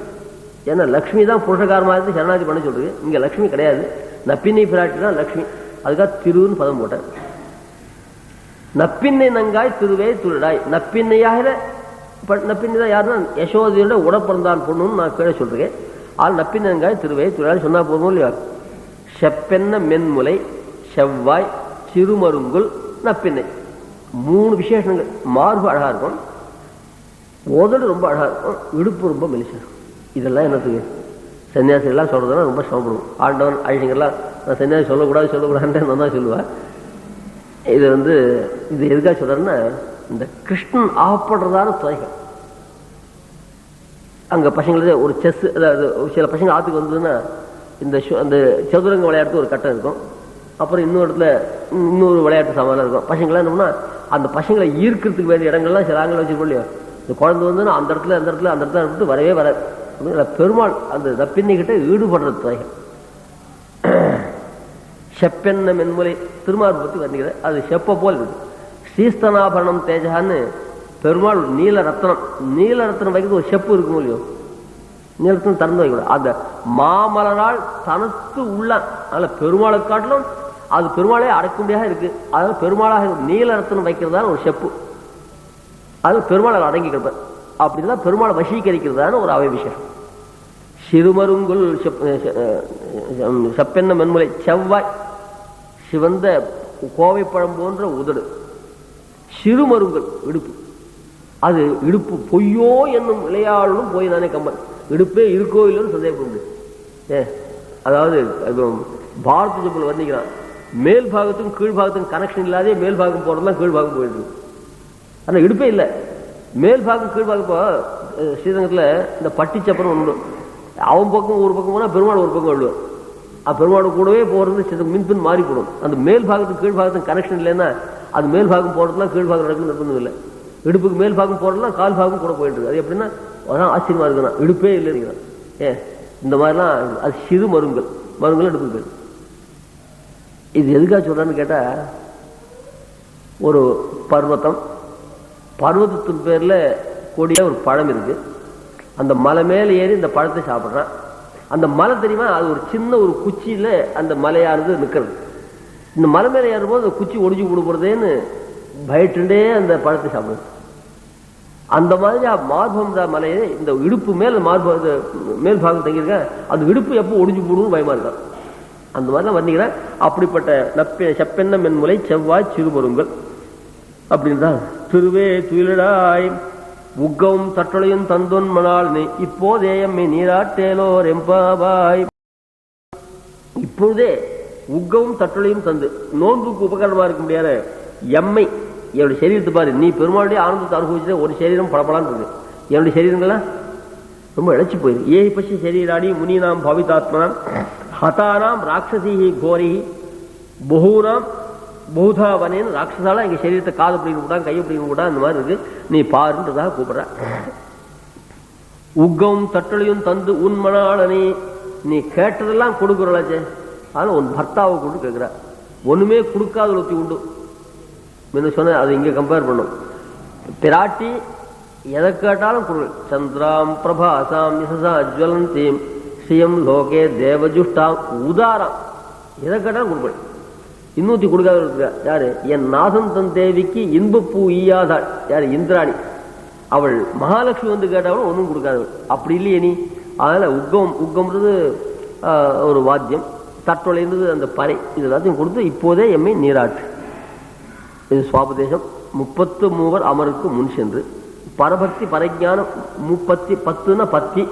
ஏன்னா லக்ஷ்மி தான் புருஷகாரமாக இருந்து சரணாதி பண்ண சொல்றது, இங்க லக்ஷ்மி கிடையாது, நப்பின்னை பிராட்டி தான் லக்ஷ்மி. அதுக்காக திருன்னு பதம் போட்டார். நப்பின்னை நங்காய் திருவே துயிலுடாய். நப்பின்னையாக நப்பின்னை தான் யாருன்னா யசோதையோட உடப்பிறந்தான் பொண்ணுன்னு நான் கீழே சொல்றேன். ஆள் நப்பின்னை நங்காய் திருவே துயிலுடாய் சொன்னா போதும் இல்லையா. செப்பென்ன மென்முலை செவ்வாய் சிறுமருங்குல் நப்பின்னை, 3 விசேஷங்கள். மார்பு அழகா இருக்கும், உதடு ரொம்ப அழகா இருக்கும், இடுப்பு ரொம்ப மெலிசா இருக்கும். இதெல்லாம் என்னத்துக்கு சன்னியாசிகள்லாம் சொல்றதுன்னா ரொம்ப சிரமப்படுவோம். ஆண்டவன் அழிங்கெல்லாம் நான் சன்னியாசி சொல்லக்கூடாதுன்னு நான் தான் சொல்லுவேன். இது இது எதுக்காக சொல்றேன்னா, இந்த கிருஷ்ணன் ஆகப்படுறதான துறைகள். அங்க பசங்களுக்கு ஒரு செஸ், அதாவது சில பசங்க ஆத்துக்கு வந்ததுன்னா அந்த சதுரங்க விளையாட்டு ஒரு கட்டம் இருக்கும், அப்புறம் இன்னொரு இடத்துல இன்னொரு விளையாட்டு சாமான் இருக்கும். பசங்களாம் என்னன்னா அந்த பசங்களை ஈர்க்கிறதுக்கு வேண்டிய இடங்கள்லாம் சில ஆங்கில வச்சுருக்கோம் இல்லையா. இந்த குழந்தை வந்து அந்த இடத்துல விட்டு வரவே வராது. பெருமாள் அந்த நப்பின்னைகிட்ட ஈடுபடுறது துறைகள். செப்பென்ன மென்முலை திருமால் பற்றி வந்தீங்க, அது செப்ப போல் இருக்கு. ஸ்ரீஸ்தனாபரணம் தேஜான்னு பெருமாள் நீல ரத்னம் வைக்கிறது ஒரு செப்பு இருக்கும் இல்லையோ, நீலரத்னம் திறந்து வைக்கூடாது. அந்த மாமலரால் தனத்து உள்ள, அதனால பெருமாளை காட்டிலும் அது பெருமாளே அடக்கும்படியாக இருக்கு. அதாவது பெருமாளாக நீலரத்னம் வைக்கிறதான ஒரு செப்பு, அது பெருமாளை அடங்கி கிடப்பார். அப்படிதான் பெருமாளை வசீகரிக்கிறதான ஒரு அவை விஷயம். சிறுமருங்குல் செப்பென்ன மென்முலை செவ்வாய் சிவந்த கோவைப்பழம் போன்ற உதடு. சிறுமருங்கல் இடுப்பு, அது இடுப்பு பொய்யோ என்னும் விளையாடலும் போய் தானே கம்பன். இடுப்பே இருக்கோ இல்லைன்னு சந்தேகப்பட. அதாவது பாரத ஜபுல வந்தீங்கன்னா மேல் பாகத்துக்கும் கீழ் பாகத்துக்கும் கனெக்ஷன் இல்லாதே மேல் பாகம் போறதுலாம் கீழ் பாகம் போயிடுது. ஆனா இடுப்பே இல்லை. மேல் பாகம் கீழ் பாகம் போ ஸ்ரீரங்கத்தில் இந்த பட்டிச்சப்பரம் ஒன்று, அவன் பக்கம் ஒரு பக்கம் போனால் பெருமாள் ஒரு பக்கம் விழுவார். பெருமாள் கூடவே போகிறது மின்பின் மாறி போடும். அந்த மேல் பாகத்துக்கு கீழ் பாகத்துக்கு கனெக்ஷன் இல்லைன்னா அது மேல் பாகம் போடுறதுலாம் கீழ் பாகம் நடக்குன்னு நிர்பந்தம் இல்லை. இடுப்புக்கு மேல் பாகம் போடுறதுலாம் கால் பாகம் கூட போயிட்டு இருக்கு. அது எப்படின்னா அதான் ஆச்சரியமா இருக்குண்ணா, இடுப்பே இல்லைன்னு. இந்த மாதிரிலாம் அது சிறு மருங்கல் இடுப்பு பேர். இது எதுக்காக சொல்றான்னு கேட்டா, ஒரு பர்வதத்தின் பேர்ல கூடிய ஒரு பழம் இருக்கு. அந்த மலை மேல ஏறி இந்த பழத்தை சாப்பிட்றான். அந்த மலை தெரியுமா, அது ஒரு சின்ன ஒரு குச்சியில அந்த மலையானது நிற்கிறது. இந்த மலை மேல ஏறும்போது அந்த குச்சி ஒடிஞ்சு கொடுக்குறதேன்னு பயட்டுண்டே அந்த பழத்தை சாப்பிடுது. அந்த மாதிரி மார்பம் மலையை இந்த இடுப்பு மேல் மேல் பாகம் தங்கியிருக்க, அந்த இடுப்பு எப்போ ஒடிஞ்சு போடுன்னு பயமா இருக்கான். அந்த மாதிரிலாம் வந்தீங்கன்னா அப்படிப்பட்ட செப்பென்ன மென்முலை செவ்வாய் சிறுமருங்கல் அப்படின்றான். திருவே துயிலடாய் உக்கவும் தட்டொலையும் தந்தொன் மணால் நீ இப்போதேயம்மை நீராட்டேலோ ரெம்பாபாய். இப்பொழுதே உக்கவும் தட்டொலையும் தந்து நோன்புக்கு உபகரணமா இருக்க முடியாத எம்மை, என்னுடைய சரீரத்தை பாரு, நீ பெருமாளுடைய ஆனந்தத்தை அனுபவிச்சுட்டு ஒரு சரீரம் படப்படான்னு இருக்கு. என்னுடைய சரீரங்கள்லாம் ரொம்ப இழைச்சி போயிருக்கு. ஏ பசி சரீராடி முனிநாம் பவிதாத்மனாம் ஹதானாம் ராட்சசி கோரி பகூனாம் பௌதாவனேன்னு ராட்சசால எங்க சரீரத்தை காது அப்படின்னு கூட கை அப்படின்னு கூட அந்த மாதிரி இருக்கு, நீ பாருன்றதாக கூப்பிடுற. உக்கவும் தட்டொலையும் தந்து உன் மணாளனே, நீ கேட்டதெல்லாம் கொடுக்குறளாச்சே, அதனால உன் பர்த்தாவை கொண்டு கேட்கிற. ஒண்ணுமே கொடுக்காத ஒருத்தி உண்டு சொன்ன, அதை இங்க கம்பேர் பண்ணும். பிராட்டி எதை கேட்டாலும் கொடு. சந்திராம் பிரபாசாம் யசசா ஜ்வலந்தீம் ஸ்ரீயம் லோகே தேவஜுஷ்டாம் உதாரம், எதை கேட்டாலும் கொடுப்பேன். இன்னூத்தி கொடுக்காத இருக்கிற யாரு, என் நாதன் தன் தேவிக்கு இன்பப்பூ ஈயாதாள் யாரு, இந்திராணி. அவள் மகாலட்சுமி வந்து கேட்டாலும் ஒன்றும் கொடுக்காதவள். அப்படி இல்லையே நீ. அதனால உக்கம்ன்றது ஒரு வாத்தியம், தட்டொலைன்றது அந்த பறை, இது எல்லாத்தையும் கொடுத்து இப்போதே எம்மை நீராட்டு. இது சுவாபதேசம். 33 அமருக்கு முன் சென்று பரபக்தி பரஜானம் 10 பக்தி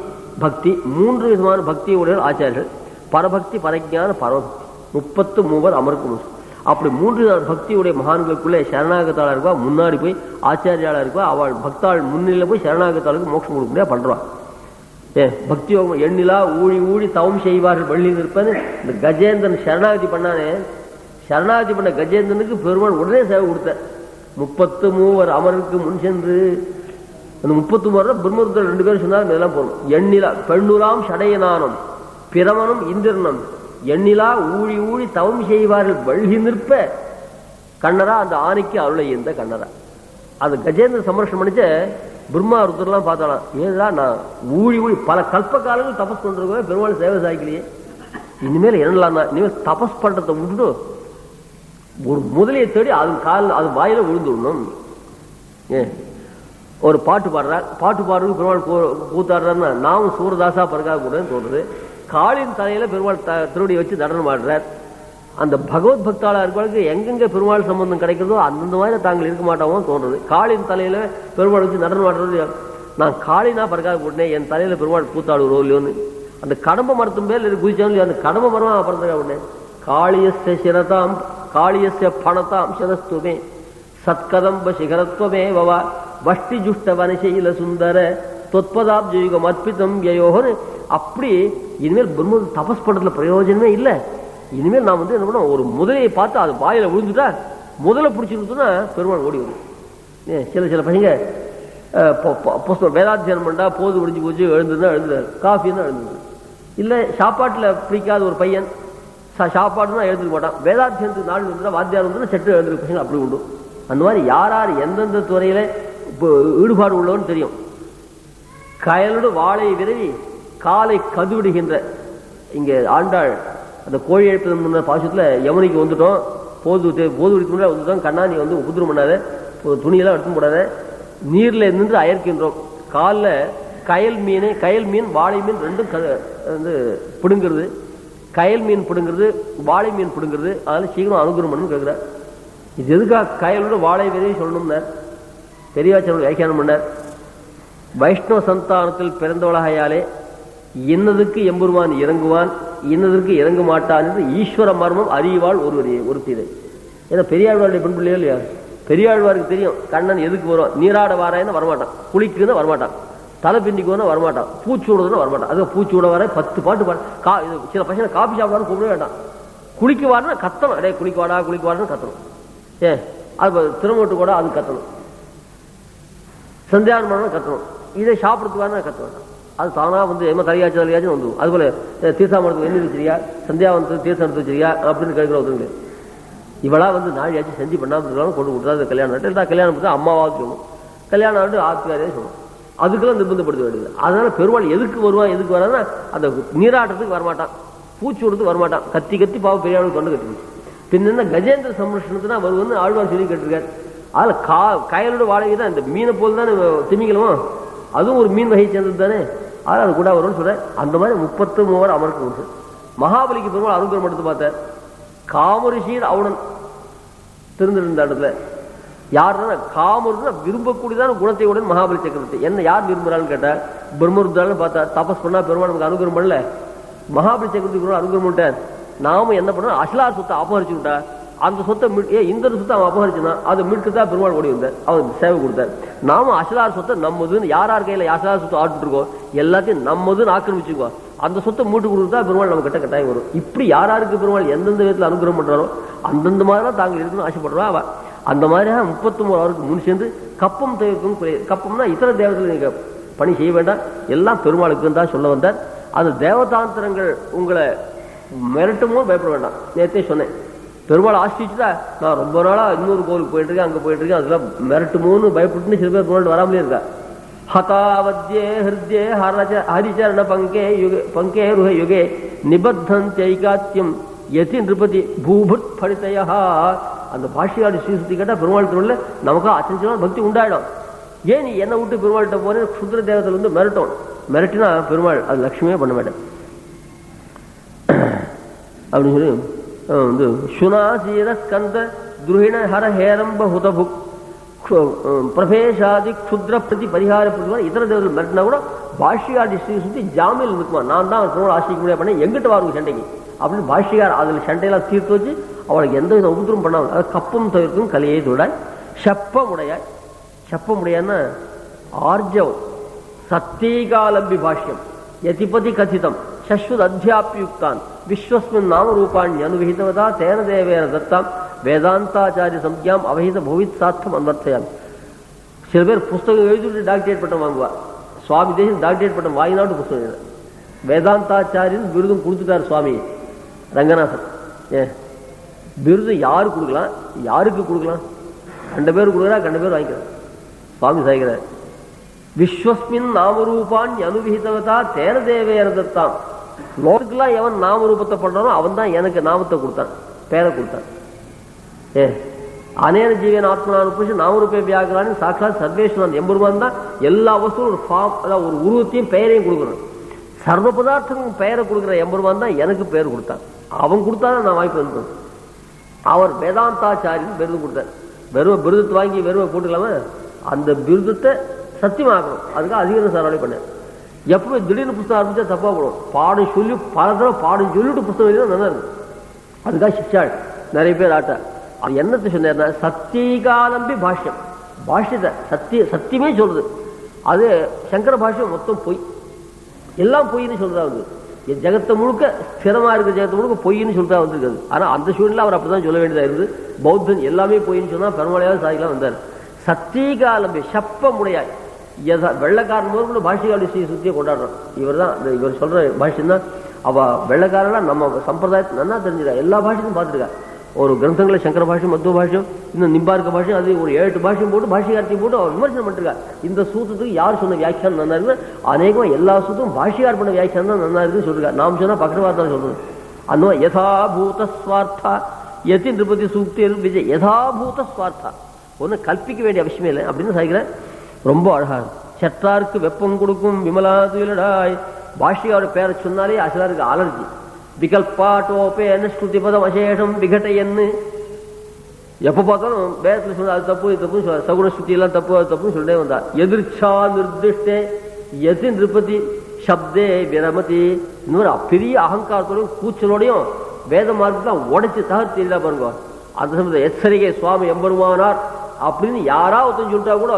பக்தி 3 விதமான பக்தி உடைய ஆச்சாரியர்கள். பரபக்தி பரஜான பரபக்தி 33 அமருக்கு முன். அப்படி 3 பக்தியுடைய மகான்களுக்குள்ளே சரணாகத்தாளா இருக்கா, முன்னாடி போய் ஆச்சாரியாளா இருக்கா, அவள் பக்தாள் முன்னிலை போய் சரணாகத்தாளுக்கு மோட்சம் கொடுக்க முடியாது பண்றான். பக்தி யோகம் எண்ணிலா ஊழி ஊழி தவம் செய்வார்கள் வள்ளி நிற்பது. இந்த கஜேந்திரன் சரணாகதி பண்ணானே, சரணாகதி பண்ண கஜேந்திரனுக்கு பெருமாள் உடனே சேவை கொடுத்த. 33 அமருக்கு முன் சென்று அந்த 33 பிரம்மருத்தர் 2 பேரும் சொன்னாலும் இதெல்லாம் போகணும். எண்ணிலா பெண்ணுலாம் சடையனானம் பிரமனும் இந்திரனும் எண்ணிலா ஊழி ஊழி தவம் செய்வார்கள் வழுகி நிற்ப கண்ணரா, அந்த ஆணைக்கு அருளை இந்த கண்ணரா. அது கஜேந்திர சமர்ஷம் பண்ணிச்ச பிரம்மா ருத்ரெல்லாம் பார்த்தாலாம். ஏதா நான் ஊழி ஊழி பல கல்ப காலங்கள் தபஸ் பண்றதுக்கு பெருமாள் சேவை சாய்க்கலையே, இனிமேல் என்னலாம், இனிமேல் தபஸ் பண்றதை விட்டுட்டு ஒரு முதலையை தேடி அது காலில் அது வாயில விழுந்துடணும். ஒரு பாட்டு பாடுறார், பாட்டு பாடுறது பெருமாள் கூத்தாடுறாருன்னா நாமும் சூரதாசா பறக்காக கூட தோன்றுது. காளின் தலையில பெருமாள் திருவடி வச்சு நடனம் ஆடுறார். அந்த பகவத் பக்தாளா இருக்கிறவங்களுக்கு எங்கெங்க பெருமாள் சம்பந்தம் கிடைக்கிறதோ அந்தந்த மாதிரி தாங்கள் இருக்க மாட்டாமோ தோன்றுது. காளின் தலையில பெருமாள் வச்சு நடனம் ஆடுறது, நான் காளினா பறக்காக போட்டேன், என் தலையில பெருமாள் கூத்தாடுறோம் இல்லையோன்னு அந்த கடம்ப மரத்தும் பேர் குதிச்சாலும் அந்த கடம்ப மரமா பறந்துக்கா உடனே காளியஸ்ய சிரதாம் காளியஸ்ய பணதாம் சிரஸ்துமே சத்கதம்ப சிகரத்வமே வவா வஷ்டி ஜுஷ்ட வனசையில சுந்தர தொத்பதாப்ஜயுகம் அர்ப்பிதம் யயோகன்னு. அப்படி இனிமேல் பிரம்ம தபஸ் பண்றதுல பிரயோஜனமே இல்லை. இனிமேல் நான் என்ன பண்ண, ஒரு முதலையை பார்த்து அது வாயில விழுந்துட்டா முதலை பிடிச்சிருந்தோன்னா பெருமாள் ஓடி வரும். சில பசங்க புஸ்தகம் வேதாத்தியானம் பண்ணா போது முடிஞ்சு போச்சு எழுந்துருந்தா எழுந்துறாரு, காஃபின்னா எழுந்துரு. இல்லை சாப்பாட்டில் பிடிக்காத ஒரு பையன் சாப்பாடுனா எழுந்துக்க மாட்டான், வேதாத்தியனத்துக்கு நாள் வந்துட்டா வாத்தியார் வந்து செட்டு எழுந்துருக்க பசங்க அப்படி உண்டு. அந்த மாதிரி யார் யார் எந்தெந்த துறையில இப்போ ஈடுபாடு உள்ளவன்னு தெரியும். கயலோடு வாழை விரவி காலை கதுவிடுகின்ற இங்க ஆண்டாள் அந்த கோழி எழுப்பது முன்ன பாசத்துல யமுனைக்கு வந்துட்டோம், போது விடுக்க முன்னாடி வந்துட்டோம், கண்ணா நீ உபதிரம் பண்ணாத, துணியெல்லாம் எடுத்து போடாத, நீர்ல நின்று அயர்க்கின்றோம், காலில் கயல் மீன் வாழை மீன் ரெண்டும் வந்து பிடுங்கிறது, கயல் மீன் பிடுங்கிறது, வாழை மீன் பிடுங்கிறது. அதனால சீக்கிரம் அனுகிரகம் பண்ணு கேட்குற. இது எதுக்காக கயலோட வாழை விதையை சொல்லணும்னார் பெரியவாச்சர் வியாக்கியானம் பண்ணார். வைஷ்ணவ சந்தானத்தில் பிறந்தவளாகையாலே இன்னதுக்கு எம்பெருமான் இறங்குவான், இன்னதற்கு இறங்க மாட்டான் என்று ஈஸ்வர மர்மம் அறிவாள் ஒருத்தீரை. ஏன்னா பெரியாழ்வாருடைய பெண்பிள்ளையோ இல்லையா, பெரியாழ்வாருக்கு தெரியும் கண்ணன் எதுக்கு வரும். நீராட வாராயின்னு வரமாட்டான், குளிக்குன்னு வரமாட்டான், தலை பிண்டிக்குன்னு வரமாட்டான், பூச்சி விடுறதுன்னு வரமாட்டான். அதுக்கு பூச்சி விட வர 10 பாட்டு பாடு. சில பசங்க காபி சாப்பிடான்னு கூப்பிட வேண்டாம், குளிக்க வாருன்னா கத்தணும். அடே குளிக்க வாடான்னு கத்தணும். அது திருமட்டு கூட அது கத்தணும், சந்தியானம் பண்ணணும் கத்தணும். இதை சாப்பிட்றதுக்கு வேணா கத்த வேண்டாம், அது தானாக வந்து எம்ம தலையாச்சும் வந்துடும். அதுபோல தீர்த்தாமரத்துக்கு எண்ணி வச்சிருக்கியா, சந்தியாவனத்துக்கு தீர்த்தம் எடுத்து வச்சிருக்கியா அப்படின்னு கேட்குற ஒருத்தங்க. இவளா வந்து நாளையாச்சும் செஞ்சு பண்ணாமல் இருக்கலாம், கொண்டு கொடுத்தா கல்யாணம் ஆகிட்டு கல்யாணம் பண்ணி அம்மாவாக சொல்லணும், கல்யாணம் ஆகிட்டு ஆத்துக்காரே சொல்லணும். அதுக்கெல்லாம் நிர்பந்தப்படுத்த வேண்டியது. அதனால பெருமாள் எதுக்கு வருவான், எதுக்கு வரான்னா அந்த நீராட்டத்துக்கு வரமாட்டான், பூச்சி விடுறதுக்கு வரமாட்டான். கத்தி கத்தி பாவம் பெரியாளுக்கு தொண்டு கட்டிடுச்சு. பின்ன கஜேந்திர சம்ரட்சணத்துனா வருவன்னு ஆழ்வான் சொல்லி கேட்டிருக்காரு. அதில் கயலோட வாடகை தான் இந்த மீனை போல் தானே திமிங்கலமும், அதுவும் ஒரு மீன் வகை சேர்ந்தது தானே. அதனால் அது கூட வரும்னு சொல்கிறேன். அந்த மாதிரி 33 அமருக்கு உண்டு. மகாபலிக்கு பெருமாள் அனுகிரகம் எடுத்து பார்த்தார். காமரிஷீர் அவனன் திருந்திருந்த இடத்துல யாருன்னா காமருன்னா விரும்பக்கூடியதான குணத்தை உடன் மகாபலி சக்கரவர்த்தி. என்ன யார் விரும்புகிறான்னு கேட்டார். பிரம்மருத்தான்னு பார்த்தா தபஸ் பண்ணா பெருமாள் நமக்கு அனுகிரகம் பண்ணல. மகாபலி சக்கரவர்த்தி பெருமாள் அனுகிரகம் பண்ணிட்டார். நாம என்ன பண்ணோம், அசலார் சொத்தை அபகரிச்சு விட்டா. அந்த சொத்தை இந்த சொத்தை அவன் அபகரிச்சுனா அதை மீட்கத்தான் பெருமாள் ஓடி வந்தார், அவன் சேவை கொடுத்தார். நாம அசலார் சொத்தை நம்மதுன்னு யார் கையில் அசலார் சொத்தை ஆட்டு இருக்கோம் எல்லாத்தையும் நம்மதுன்னு ஆக்கிரமிச்சுக்கோ, அந்த சொத்தை மீட்டு கொடுத்தா பெருமாள் நம்ம கிட்ட கட்டாயம் வரும். இப்படி யாருக்கு பெருமாள் எந்தெந்த விதத்தில் அனுகிரகம் பண்றாரோ அந்தந்த மாதிரிலாம் தாங்கள் இருக்கணும்னு ஆசைப்படுறா அவ. அந்த மாதிரியாக 33 அவருக்கு முன் சேர்ந்து கப்பம் தவிர்க்கும். கப்பம்னா இதர தேவதைகள் நீங்க பணி செய்ய வேண்டாம், எல்லாம் பெருமாளுக்கு தான் சொல்ல வந்தார். அந்த தேவதாந்திரங்கள் உங்களை மிரட்டுமோ பயப்பட வேண்டாம். நேற்றே சொன்னேன், பெருமாள் ஆசிரிச்சுட்டா நான் ரொம்ப நாளா இன்னொரு கோவிலுக்கு போயிட்டு இருக்கேன், அங்க போயிட்டு இருக்கேன், அதெல்லாம் மிரட்டுமோன்னு பயப்பட்டுன்னு சில பேர் பெருமாள் வராமலே இருக்கா. ஹதாவத்யே ஹிருத்யே ஹரிச்சரண பங்கே ருஹ யுகே நிபத்தந்தைகாத்தியம் யதி நிருபதி பூபுட் படித்தையா. அந்த பாஷியாடி ஸ்ரீசுத்தி கேட்டா பெருமாள் திருவள்ள நமக்கு அச்சஞ்சலமான பக்தி உண்டாயிடும். ஏன் நீ என்னை விட்டு பெருமாள்கிட்ட போனேன், சுந்தர தேவத்தில் வந்து மிரட்டினா பெருமாள் அது லட்சுமியே பண்ண மாட்டேன் அப்படின்னு சொல்லி வந்து சுனாசீர ஸ்கந்த துருஹிண ஹர ஹேரம்ப ஹுதபுக் பிரபேஷாதி க்ஷுத்ர பிரதி பரிகார பிரதிவான இதர தேவர்கள் மிரட்டினா கூட பாஷியாடி ஸ்ரீசுத்தி ஜாமியில் இருக்குமா, நான் தான் பெருமாள் ஆசிக்க முடியாது பண்ண எங்கிட்ட வாருங்க சண்டைக்கு அப்படின்னு பாஷிகார் அதில் சண்டையெல்லாம் தீர்த்து வச்சு அவளுக்கு எந்த வித உபதிரம் பண்ணாமல் அதை கப்பம் தவிர்க்கும் கலையை தொடாய் செப்பமுடையாய். செப்பமுடையான்னா ஆர்ஜவம் சத்தியகாலம்பி பாஷ்யம் யதிபதி கதிதம் சஸ்வத் அத்தியாப்யுக்தான் விஸ்வஸ்மின் நாமரூபாணி அனுகிதவதா தேன தேவேன தத்தாம் வேதாந்தாச்சாரிய சம்யாம் அவஹித பவித் சாத்தம் அன்வர்த்தையாம். சில பேர் புஸ்தகம் எழுதிட்டு டாக்டரேட் பட்டம் வாங்குவா. சுவாமி தேசம் டாக்டரேட் பட்டம் வாங்கினாட்டு புஸ்தகம் எழுத வேதாந்தாச்சாரியன் விருதும் கொடுத்துட்டார் சுவாமி ரங்கநாதன். விருது யாரு கொடுக்கலாம், யாருக்கு கொடுக்கலாம், 2 பேர் கொடுக்குறா, 2 பேர் வாங்கிக்கிறார். சுவாமி சாய்க்கிறார் விஸ்வஸ்மின் நாமரூபான் அனுவிஹிதவதா தேன தேவேன தத்தாம். லோகத்துக்கெல்லாம் எவன் நாமரூபத்தை பண்றானோ அவன் தான் எனக்கு நாமத்தை கொடுத்தான், பேரை கொடுத்தான். அனேன ஜீவன் ஆத்மனானுபூஷ நாமரூபே வியாகரான்னு சாட்சாத் சர்வேஸ்வரன் எம்பெருமான் தான் எல்லா வஸ்துவும் ஒரு ஃபார்ம், அதாவது ஒரு உருவத்தையும் பெயரையும் கொடுக்கணும். சர்வ பதார்த்தமும் பெயரை கொடுக்குற எம்பெருமான் தான் எனக்கு பெயர் கொடுத்தான். அவன் கொடுத்தாதான் நான் வாய்ப்பு வந்து. அவர் வேதாந்தாச்சாரின்னு விருது கொடுத்தார். வெறும் விருதத்தை வாங்கி வெறும் போட்டுக்கலாமா, அந்த விருதத்தை சத்தியமாக்கணும். அதுக்காக அதிகாரம் சாராளி பண்ணேன். எப்பவுமே திடீர்னு புத்தகம் ஆரம்பிச்சா தப்பா போடும். பாடம் சொல்லி பல தடவை பாடம் சொல்லிட்டு புத்தகம் எழுதினா நல்லா இருக்கும். அதுக்காக சிக்ஷாள் நிறைய பேர் ஆட்டா. அது என்னத்தை சொன்னா சத்தியகாலம்பி பாஷ்யம், பாஷ்யத்தை சத்தியமே சொல்றது. அது சங்கர பாஷ்யம் மொத்தம் பொய், எல்லாம் பொய்ன்னு சொல்றதா வந்து ஜெகத்தை முழுக்க ஸ்திரமா இருக்கிற ஜெகத்தை முழுக்க பொய்ன்னு சொல்லிட்டா வந்துருக்காது. ஆனா அந்த சூழ்நிலை அவர் அப்படிதான் சொல்ல வேண்டியதா இருந்து பௌத்தன் எல்லாமே பொய்ன்னு சொன்னா பெருமாளையாவது சாதிக்கலாம் வந்தார். சத்தியகாலம்பி சப்பமுடையாய் வெள்ளக்காரன் முதல் பாஷிகாலி ஸ்ரீ சுத்தியை கொண்டாடுறோம். இவர் தான் இவர் சொல்ற பாஷ்யம் தான். அவ வெள்ளக்காரெல்லாம் நம்ம சம்பிரதாயத்தை நல்லா தெரிஞ்சுக்கா, எல்லா பாஷையும் பார்த்துருக்கா. ஒரு கிரந்தங்களை சங்கர பாஷ்யம், மத்துவ பாஷ்யம், இன்னும் நிம்பார்க்க பாஷ்யம், அது ஒரு 7 பாஷ்யம் போட்டு பாஷிகாரத்தையும் போட்டு அவர் விமர்சனம் பண்ணிருக்கா. இந்த சூத்திரத்துக்கு யார் சொன்ன வியாக்கியானம் நல்லா இருக்கு, அநேகமா எல்லா சூத்திரம் பாஷிகார் பண்ண வியாக்கியானம் தான் நல்லா இருக்குன்னு சொல்லிருக்கா. நாம் சொன்னா பக்கவார்த்தான் சொல்றது. அந்த யதாபூத ஸ்வார்த்தா யதி நிருபதி சூக்தி விஜய் யதாபூத ஸ்வார்த்தா ஒன்னும் கல்பிக்க வேண்டிய அவசியமே இல்லை அப்படின்னு சாய்க்கிறேன். ரொம்ப அழகா செற்றாருக்கு வெப்பம் கொடுக்கும் விமலா துயிலடாய். பாஷ்யாவோட பேரை சொன்னாலே சிலருக்கு அலர்ஜி. விகல்பாட்டோப்பேன்னு ஸ்ருதி பதம் அசேஷம் விகட்டையன்னு எப்ப பார்த்தாலும் வேதத்துல சொன்ன அது தப்பு இது தப்பு, சகுன ஸ்ருதி எல்லாம் தப்பு அது தப்புன்னு சொல்லிட்டே வந்தா. எதிர்ச்சா நிர்திஷ்டே எதி நிருபதி சப்தே விரமதி. இன்னொரு பெரிய அகங்காரத்தோடையும் கூச்சலோடையும் வேத மார்க்கெல்லாம் உடைச்சு தகர்த்து தெரியல பாருங்க. அந்த சமயத்தில் எச்சரிக்கை சுவாமி எம்பெருமானார் அப்படின்னு யாராவது சொல்லிட்டா கூட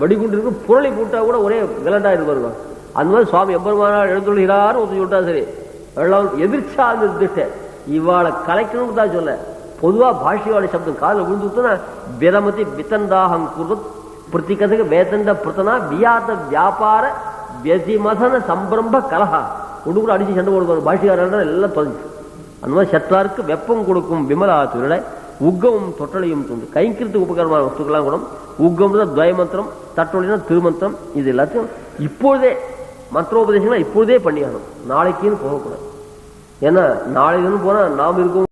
வெடிகுண்டு இருக்கு புரளி போட்டா கூட ஒரே விலண்டா இருப்பாருங்க. அந்த மாதிரி சுவாமி எம்பெருமானார் எழுந்துள்ளாரு ஒருத்தர் சொல்லிட்டா சரி எல்லாம் எதிர்ச்சா நிர்திஷ்ட இவாளை கலைக்கணும்னு தான் சொல்ல. பொதுவா பாஷ்யவாளி சப்தம் காலில் விழுந்துட்டுனா விரமதி வித்தண்டாகம் குருத் பிரத்திகத்துக்கு வேதண்ட பிரத்தனா வியாத வியாபார வியதிமதன சம்பிரம்ப கலகா ஒன்று கூட அடிச்சு சண்டை போடுவாங்க பாஷ்யக்காரர்கள் எல்லாம் தொலைஞ்சு. அந்த மாதிரி சற்றாருக்கு வெப்பம் கொடுக்கும் விமலா துயிலை உக்கமும் தொட்டலையும் தூண்டு. கைங்கிருத்துக்கு உபகரமான வஸ்துக்கெல்லாம் கூட உக்கம் தான் துவயமந்திரம், தட்டொழினா திருமந்திரம். இது எல்லாத்தையும் இப்பொழுதே மந்திரோபதேசங்களாம் இப்பொழுதே பண்ணியாகணும், நாளைக்குன்னு போகக்கூடாது. ஏன்னா நாளைக்குன்னு போனால் நாம் இருக்கோம்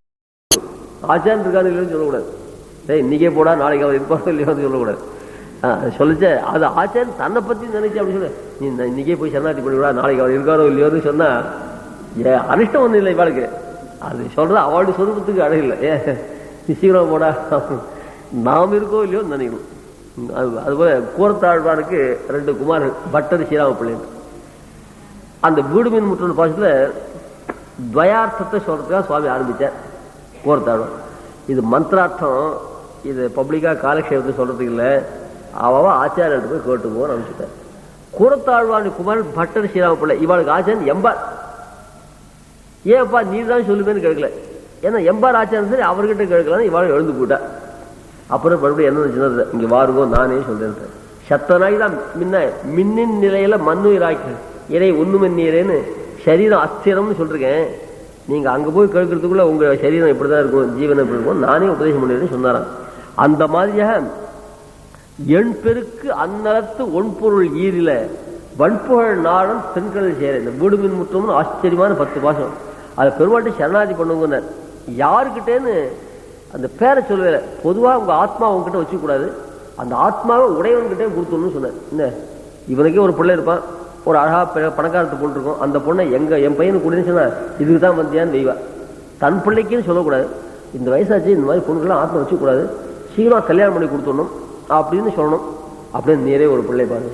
ஆச்சாரம் இருக்காது இல்லைன்னு சொல்லக்கூடாது. இன்னைக்கே போடா நாளைக்கு அவர் இருப்பாரோ இல்லையோ சொல்லக்கூடாது. சொல்லிச்ச அது ஆச்சாரம் தன்னை பற்றி நினைச்சு அப்படி சொல்ல நீ இன்னைக்கே போய் சரணாத்தி பண்ணிவிடா நாளைக்கு அவர் இருக்காரோ இல்லையோன்னு சொன்னா அனிஷ்டம் ஒன்றும் இல்லை இவாளுக்கு. அது சொல்றது அவளுடைய சொருபத்துக்கு அழகில்லை. நீ சீக்கிரம் போடா நாம் இருக்கோ இல்லையோ நினைக்கணும். அதுபோல கூரத்தாழ்வாருக்கு 2 குமாரர்கள் பட்டர் ஸ்ரீராம பிள்ளை. அந்த வீடு மீன் முற்ற பாசத்தில் துவயார்த்தத்தை சொல்றதுக்காக சுவாமி ஆரம்பித்தார் கூரத்தாழ்வார். இது மந்திரார்த்தம், இது பப்ளிக்காக காலக்ஷேபத்தை சொல்றதுக்கு இல்லை, அவ ஆச்சாரியர்கிட்ட போய் கேட்டுப்போன்னு அனுப்பிச்சுட்டார். கூரத்தாழ்வாருடைய குமாரன் பட்டர் ஸ்ரீராம பிள்ளை. இவாளுக்கு ஆச்சாரியன் எம்பார். ஏன்ப்பா நீ தான் சொல்லுமேன்னு கேட்கல. ஏன்னா எம்பார் ஆச்சாரம் சரி அவர்கிட்ட கேட்கலாம். இவாள் எழுந்து போட்டா. அப்புறம் மறுபடியும் என்ன சின்னது இங்கே வாருங்கோ நானே சொல்றேன். சத்தனாகி தான் முன்ன மின்னின் நிலையில மண்ணுயிராக்கி இறை ஒண்ணுமன் நீரேன்னு சரீரம் அஸ்திரம்னு சொல்லிருக்கேன். நீங்க அங்க போய் கேட்கறதுக்குள்ள உங்க சரீரம் இப்படிதான் இருக்கும், ஜீவனம் எப்படி இருக்கும் நானே உபதேசம் பண்ணிடுன்னு சொன்னாராம். அந்த மாதிரியாக எண் பெருக்கு அந்நலத்து ஒன்பொருள் ஈரில வன்புகழ் நாடன் தென்கடல் சேர. இந்த வீடு மின் முற்றம்னு ஆச்சரியமான 10 பாசம். அதை பெருமாட்டி சரணாதி பண்ணுங்க. யாருக்கிட்டேன்னு அந்த பேரை சொல்லல. பொதுவாக உங்க ஆத்மா உங்ககிட்ட வச்சுக்கூடாது, அந்த ஆத்மாவை உடையவன்கிட்டே கொடுத்துடணும்னு சொன்னேன். என்ன இவனுக்கே ஒரு பிள்ளை இருப்பான், ஒரு அழகா பணக்காரத்தை போட்டுருக்கோம். அந்த பொண்ணை என் பையனுக்கு கொடுன்னு சொன்னா இதுக்கு தான் வந்தியான்னு வெய்வா. தன் பிள்ளைக்குன்னு சொல்லக்கூடாது. இந்த வயசாச்சு இந்த மாதிரி பொண்ணுக்கெல்லாம் ஆத்மா வச்சுக்கூடாது, சீக்கிரமாக கல்யாணம் பண்ணி கொடுத்துடணும் அப்படின்னு சொல்லணும். அப்படின்னு நீரே ஒரு பிள்ளை பாருங்க,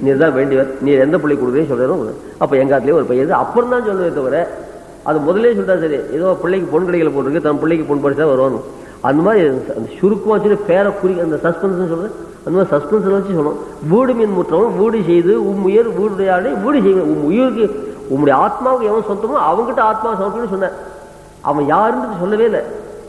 நீர் தான் வேண்டியவர், நீர் எந்த பிள்ளை கொடுக்குறேன்னு சொல்றோம். அப்போ எங்காத்துலேயே ஒரு பையன் அப்புறம் தான் சொல்லுவே தவிர அது முதலே சொல்லிட்டா சரி ஏதோ பிள்ளைக்கு பொன் கடைகளை போட்டிருக்கு தன் பிள்ளைக்கு பொன் படிச்சா வருவாங்க. அந்த மாதிரி அந்த சுருக்கமாக வச்சு பேரை குறி அந்த சஸ்பென்ஸ் சொல்றது அந்த மாதிரி சஸ்பென்ஸ் வச்சு சொல்லணும். வீடு மீன் முற்றவும் வீடு செய்து உயிர் வீடுடையாடே வீடு செய்வேன். உயிருக்கு உங்களுடைய ஆத்மாவுக்கு எவன் சொந்தமோ அவங்ககிட்ட ஆத்மா சமர்ப்பணம் சொன்னேன். அவன் யாருன்னு சொல்லவே இல்லை.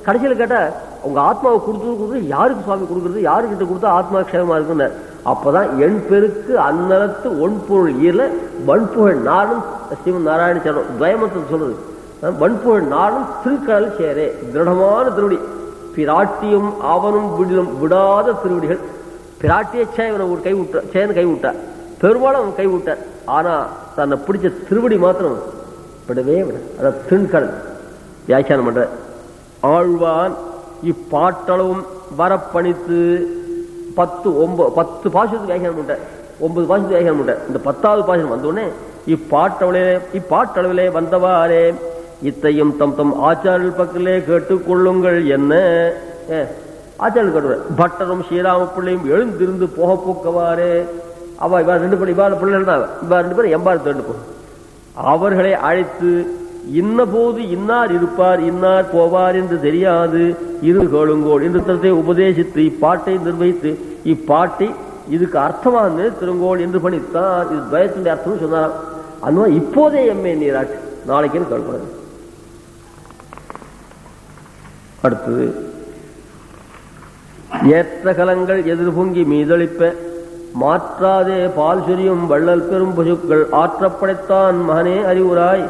கடைசியில் கேட்டால் உங்க ஆத்மாவை கொடுத்து யாருக்கு சுவாமி கொடுக்குறது, யாருக்கிட்ட கொடுத்தா ஆத்மா க்ஷேமமா இருக்குன்னு. அப்பதான் எண் பெருக்கு அந்நலத்து ஒன்பொருள் ஈரல வன்புகழ் நாடும் ஸ்ரீமன் நாராயண சரணம் துவயமத்தில் சொல்றது. வன்புகழ் நாடும் திருக்கடல் சேரே திருடமான திருவடி. பிராட்டியும் அவனும் விடாத திருவடிகள். பிராட்டிய சேவனை ஒரு சேவன் கை விட்டார், பெரும்பாலும் அவன் கை விட்டார். ஆனா தன்னை பிடிச்ச திருவடி மாத்திரம் விடவே விட. அதான் திருக்கடல் வியாக்கியானம் பண்ற ஆழ்வான் இப்பாட்டளவும் வரப்பணித்து 10 பாசத்துக்கு வியாக்கியானம் பண்ணிட்டார், 9 பாசத்துக்கு வியாக்கியானம் பண்ணிட்டார். இந்த 10வது பாசனம் வந்தோடனே இப்பாட்டளவிலே வந்தவாறே இத்தையும் தம் தம் ஆச்சாரியல் பக்கத்திலே கேட்டுக்கொள்ளுங்கள். என்ன ஆச்சாரியல் கேட்டு பட்டரும் ஸ்ரீராம பிள்ளையும் எழுந்திருந்து போக போக்கவாறே. அவ இவா 2 பிள்ளை இவா பிள்ளைகள் தான், இவா 2 பேரும் எம்பார் தேண்டு போ. அவர்களை அழைத்து இன்ன போது இன்னார் இருப்பார் இன்னார் போவார் என்று தெரியாது இரு கேளுங்கோள் என்று தத்தை உபதேசித்து இப்பாட்டை நிர்வகித்து இப்பாட்டை இதுக்கு அர்த்தமாக திருங்கோள் என்று பணித்தான். இது துவயத்தினுடைய அர்த்தம்னு சொன்னாராம். அந்த மாதிரி இப்போதே எம்ஏ நீராட்டு நாளைக்குன்னு கேட்கக்கூடாது. அடுத்தது ஏற்ற கலங்கள் எதிர்பொங்கி மீதளிப்ப மாற்றாதே பால் சொரியும் வள்ளல் பெரும் பசுக்கள் ஆற்றப்படைத்தான் மகனே அறிவுராய்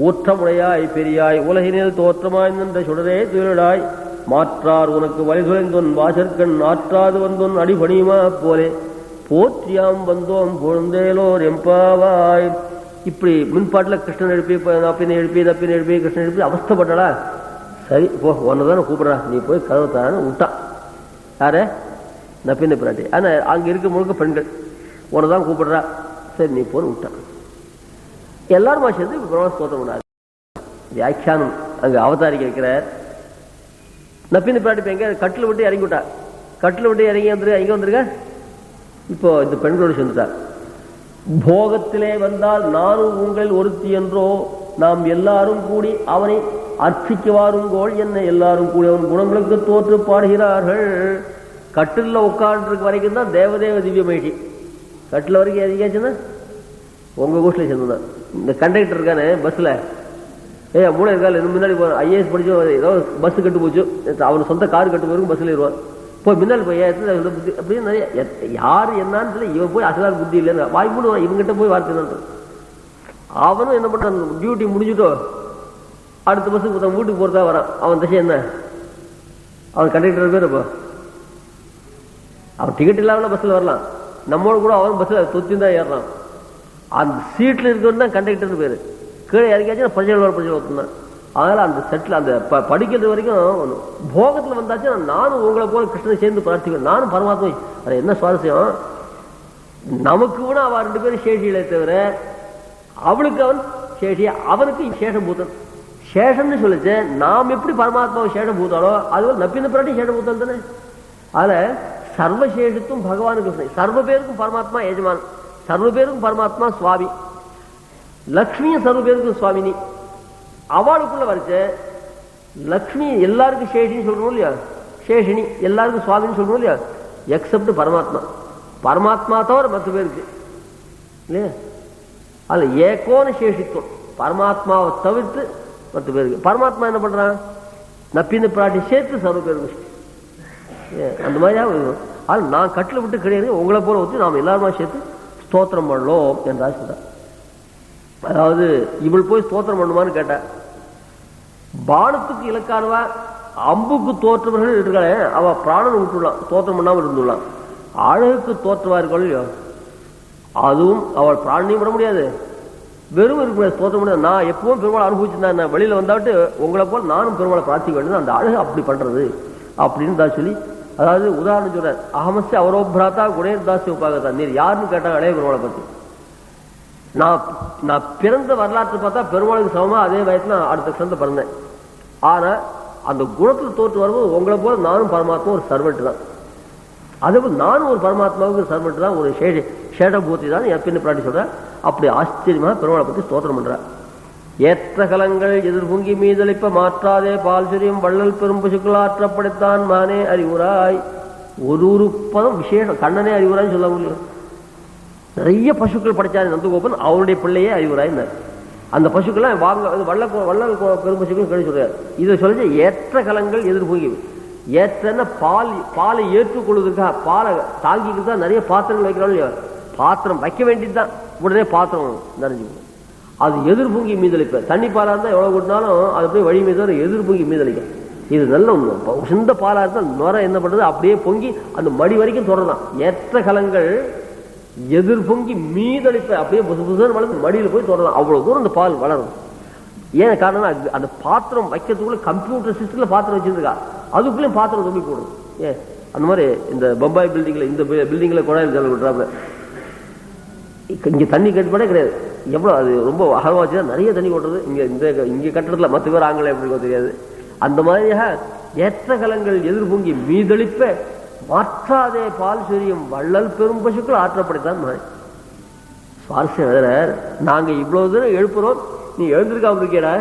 ஊற்றமுடையாய் பெரியாய் உலகினில் தோற்றமாய் நின்ற சுடரே துயிலாய் மாற்றார் உனக்கு வலிதுளைந்தொன் வாசற்கண் ஆற்றாது வந்தொன் அடிபணியுமா போலே போற்றியாம் வந்தோம் பொழுந்தேலோர் எம்பாவாய். இப்படி முன்பாட்டில் கிருஷ்ணன் எழுப்பி நப்பினை எழுப்பி கிருஷ்ணன் எழுப்பி அவஸ்தப்பட்டடா. சரி போ ஒன்னதானே கூப்பிடுறா, நீ போய் கதவு தானே விட்டான். யார நப்பினை பிராட்டி. ஆனா அங்க இருக்க முழுக்க பெண்கள் உன தான் கூப்பிடுறா, சரி நீ போன்னு விட்டான். எல்லாருமா சேர்ந்து பிரம்ம ஸ்தோத்திரம் பண்ணாரு. வியாக்கியானம் அங்க அவதாரிக்க வைக்கிறார். நப்பின்னு பிராட்டி எங்க கட்டில் விட்டு இறங்கி விட்டா. கட்டில் விட்டு இறங்கி எங்க வந்திருக்க? இப்போ இந்த பெண்களோடு சேர்ந்துட்டார். போகத்திலே வந்தால் நானும் உங்கள் ஒருத்தி என்றோ, நாம் எல்லாரும் கூடி அவனை அர்ச்சிக்க வாருங்கோள் என்ன எல்லாரும் கூடி அவன் குணங்களுக்கு தோற்று பாடுகிறார்கள். கட்டில் உட்காந்துருக்கு வரைக்கும் தான் தேவதேவ திவ்ய மகிழ்ச்சி. கட்டில் வரைக்கும் எதுக்காச்சுன்னா உங்க கோஷ்டில் சேர்ந்துதான். இந்த கண்டக்டர் இருக்கானே பஸ்ல, மூளை இருக்காள் முன்னாடி ஐஏஎஸ் படிச்சு ஏதோ பஸ் கட்டு போச்சு, அவன் சொந்த கார் கட்டு போயிருக்கும், பஸ்ல ஏறுவான். போய் முன்னால் போய் புத்தி அப்படின்னு நிறைய யாரு என்னான்னு சொல்லி இவன் போய் அசலார் புத்தி இல்லைன்னு வாய்ப்பு இவங்கிட்ட போய் வார்த்தை. அவனும் என்ன பண்றான், டியூட்டி முடிஞ்சுட்டோ அடுத்த பஸ்ஸுக்கு வீட்டுக்கு போறதா வரான். அவன் தசை என்ன, அவன் கண்டக்டர் பேர். இப்போ அவன் டிக்கெட் இல்லாமல பஸ்ல வரலாம், நம்மளோட கூட அவன் பஸ்ல தொத்தி தான் ஏறான். அந்த சீட்ல இருக்கவன் தான் கண்டக்டர் பேரு. கீழே இறங்கியாச்சும் பிரஜைகள் ஒத்துந்தான். அதனால அந்த செட்டில் அந்த படிக்கிறது வரைக்கும் போகத்துல வந்தாச்சு. நானும் உங்களை போல கிருஷ்ணனை சேர்ந்து பிரார்த்திக்கிறேன், நானும் பரமாத்மா. அது என்ன சுவாரஸ்யம், நமக்கு கூட அவ 2 பேரும் சேஷிகளை தவிர அவளுக்கு அவன் சேஷி, அவனுக்கு சேஷபூதன். சேஷன்னு சொல்லிச்சு, நாம் எப்படி பரமாத்மாவை சேஷபூத்தாலோ அதுவும் நப்பின பிராட்டி சேஷபூத்தன் தானே. அதுல சர்வசேஷத்தும் பகவானுக்கு, சர்வ பேருக்கும் பரமாத்மா எஜமான், சர்வ பேருக்கும் பரமாத்மா சுவாமி, லக்ஷ்மியும் சர்வ பேருக்கும் சுவாமினி. அவளுக்குள்ள வரைச்ச லக்ஷ்மி எல்லாருக்கும் சேஷின்னு சொல்றோம் இல்லையா, சேஷினி எல்லாருக்கும் சுவாமின்னு சொல்றோம் இல்லையா, எக்ஸப்ட் பரமாத்மா. பரமாத்மா தவிர மற்ற பேருக்கு இல்லையா. அதுல ஏகோன சேஷித்துவம் பரமாத்மாவை தவிர்த்து மற்ற பேருக்கு. பரமாத்மா என்ன பண்றான், நப்பின்னு பிராட்டி சேர்த்து சர்வ பேருக்கு அந்த மாதிரியா. அது நான் கட்டில விட்டு கிடையாது, உங்களை போல ஊற்றி நாம் எல்லாருமா சேர்த்து ஸ்தோத்திரம் பண்ணலாம் என்றா சொல்ற. அதாவது இவள் போய் ஸ்தோத்திரம் பண்ணுமான்னு கேட்டா, பானத்துக்கு இலக்கானவா அம்புக்கு தோற்றவர்கள் இருக்காளே அவ பிராணன் விட்டுடலாம், ஸ்தோத்திரம் பண்ணாமல் இருந்துடலாம். அழகுக்கு தோற்றுவார்கள், அதுவும் அவள் பிராணனையும் விட முடியாது, வெறும் இருக்க முடியாது, ஸ்தோத்திரம் முடியாது. நான் எப்பவும் பெருமாள் அனுபவிச்சிருந்தேன், வெளியில வந்தாட்டு உங்களை போல் நானும் பெருமாளை பிரார்த்திக்க வேண்டியது, அந்த அழகு அப்படி பண்றது அப்படின்னு தான் சொல்லி. அதாவது உதாரணம் சொல்ற, அகமஸ்ய அவரோபிராத்தா குணேர் தாசி உபாகத்தா. நீர் யாருன்னு கேட்டாங்க அழகு பெருமாளை பத்தி. நான் பிறந்த வரலாற்று பார்த்தா பெருமாளுக்கு சமமா அதே வயசுல அடுத்த சந்த பிறந்தேன். ஆனா அந்த குணத்தில் தோற்று வரும்போது உங்களை போல நானும் பரமாத்மா ஒரு சர்வெண்ட் தான். அதேபோல் நானும் ஒரு பரமாத்மாவுக்கு சர்வெண்ட் தான், ஒரு சேஷபூர்த்தி தான் எப்படின்னு பிராட்டி சொல்ற. அப்படி ஆச்சரியமா பெருமாளை பத்தி ஸ்தோத்திரம் பண்ற. ஏற்ற கலங்கள் எதிர்பொங்கி மீதளிப்ப மாற்றாதே பால் சொரியும் வள்ளல் பெரும் பசுக்கள் ஆற்றப்படைத்தான் மானே அறிவுராய். ஒரு பதம் விசேஷம், கண்ணனே அறிவுராய்ன்னு சொல்ல முடியும். நிறைய பசுக்கள் படைச்சாரு நந்தகோபன், அவருடைய பிள்ளையே அறிவுராய். அந்த பசுக்கள்லாம் வாங்க வள்ளல் பெரும் பசுக்கள் கழி சொல்றாரு. இதை சொல்ல ஏற்ற கலங்கள் எதிர்பொங்கி. ஏற்றன்னா பாலை ஏற்றுக்கொள்வதற்காக, பாலை தாங்கிக்கிட்டு தான் நிறைய பாத்திரங்கள் வைக்கிறாள் இல்லையா. பாத்திரம் வைக்க வேண்டியதுதான், உடனே பாத்திரம் நிறைஞ்சு அது எதிர்பொங்கி மீதளிப்ப. தண்ணி பாலா இருந்தா எவ்வளவு கூட்டினாலும் அது போய் வழி மீது எதிர்பொங்கி மீதளிக்கும். இது நல்ல சிந்த பாலா இருந்தால் நுர என்ன பண்றது, அப்படியே பொங்கி அந்த மடி வரைக்கும் தொடரலாம். ஏற்ற கலங்கள் எதிர்பொங்கி மீதளிப்ப, அப்படியே புதுசான வளர்ந்து மடியில் போய் தொடரலாம். அவ்வளவு தூரம் அந்த பால் வளரும். ஏன் காரணம்னா அந்த பாத்திரம் வைக்கிறதுக்குள்ள கம்ப்யூட்டர் சிஸ்டம்ல பாத்திரம் வச்சிருக்கா, அதுக்குள்ளேயும் பாத்திரம் தொங்கி போடும். ஏன் அந்த மாதிரி இந்த பம்பாய் பில்டிங்ல, இந்த பில்டிங்ல குழாயில் ஜல விடுறாங்க. இங்க தண்ணி கட்டுப்பாடே கிடையாது. எவ்வளவு அது ரொம்ப அகவாச்சு தான் நிறைய தண்ணி ஓட்டுறது. இங்க கட்டுறதுல மற்ற பேர் ஆங்கிலம் எப்படி தெரியாது. அந்த மாதிரியாக ஏற்ற கலங்கள் எதிர்பொங்கி மீதளிப்ப மாற்றாதே பால் சொரியும் வள்ளல் பெரும் பசுக்கள் ஆற்றப்படைத்தான். சுவாரஸ்யம், நாங்க இவ்வளவு தூரம் எழுப்புறோம், நீ எழுந்திருக்காம இருக்கேடா.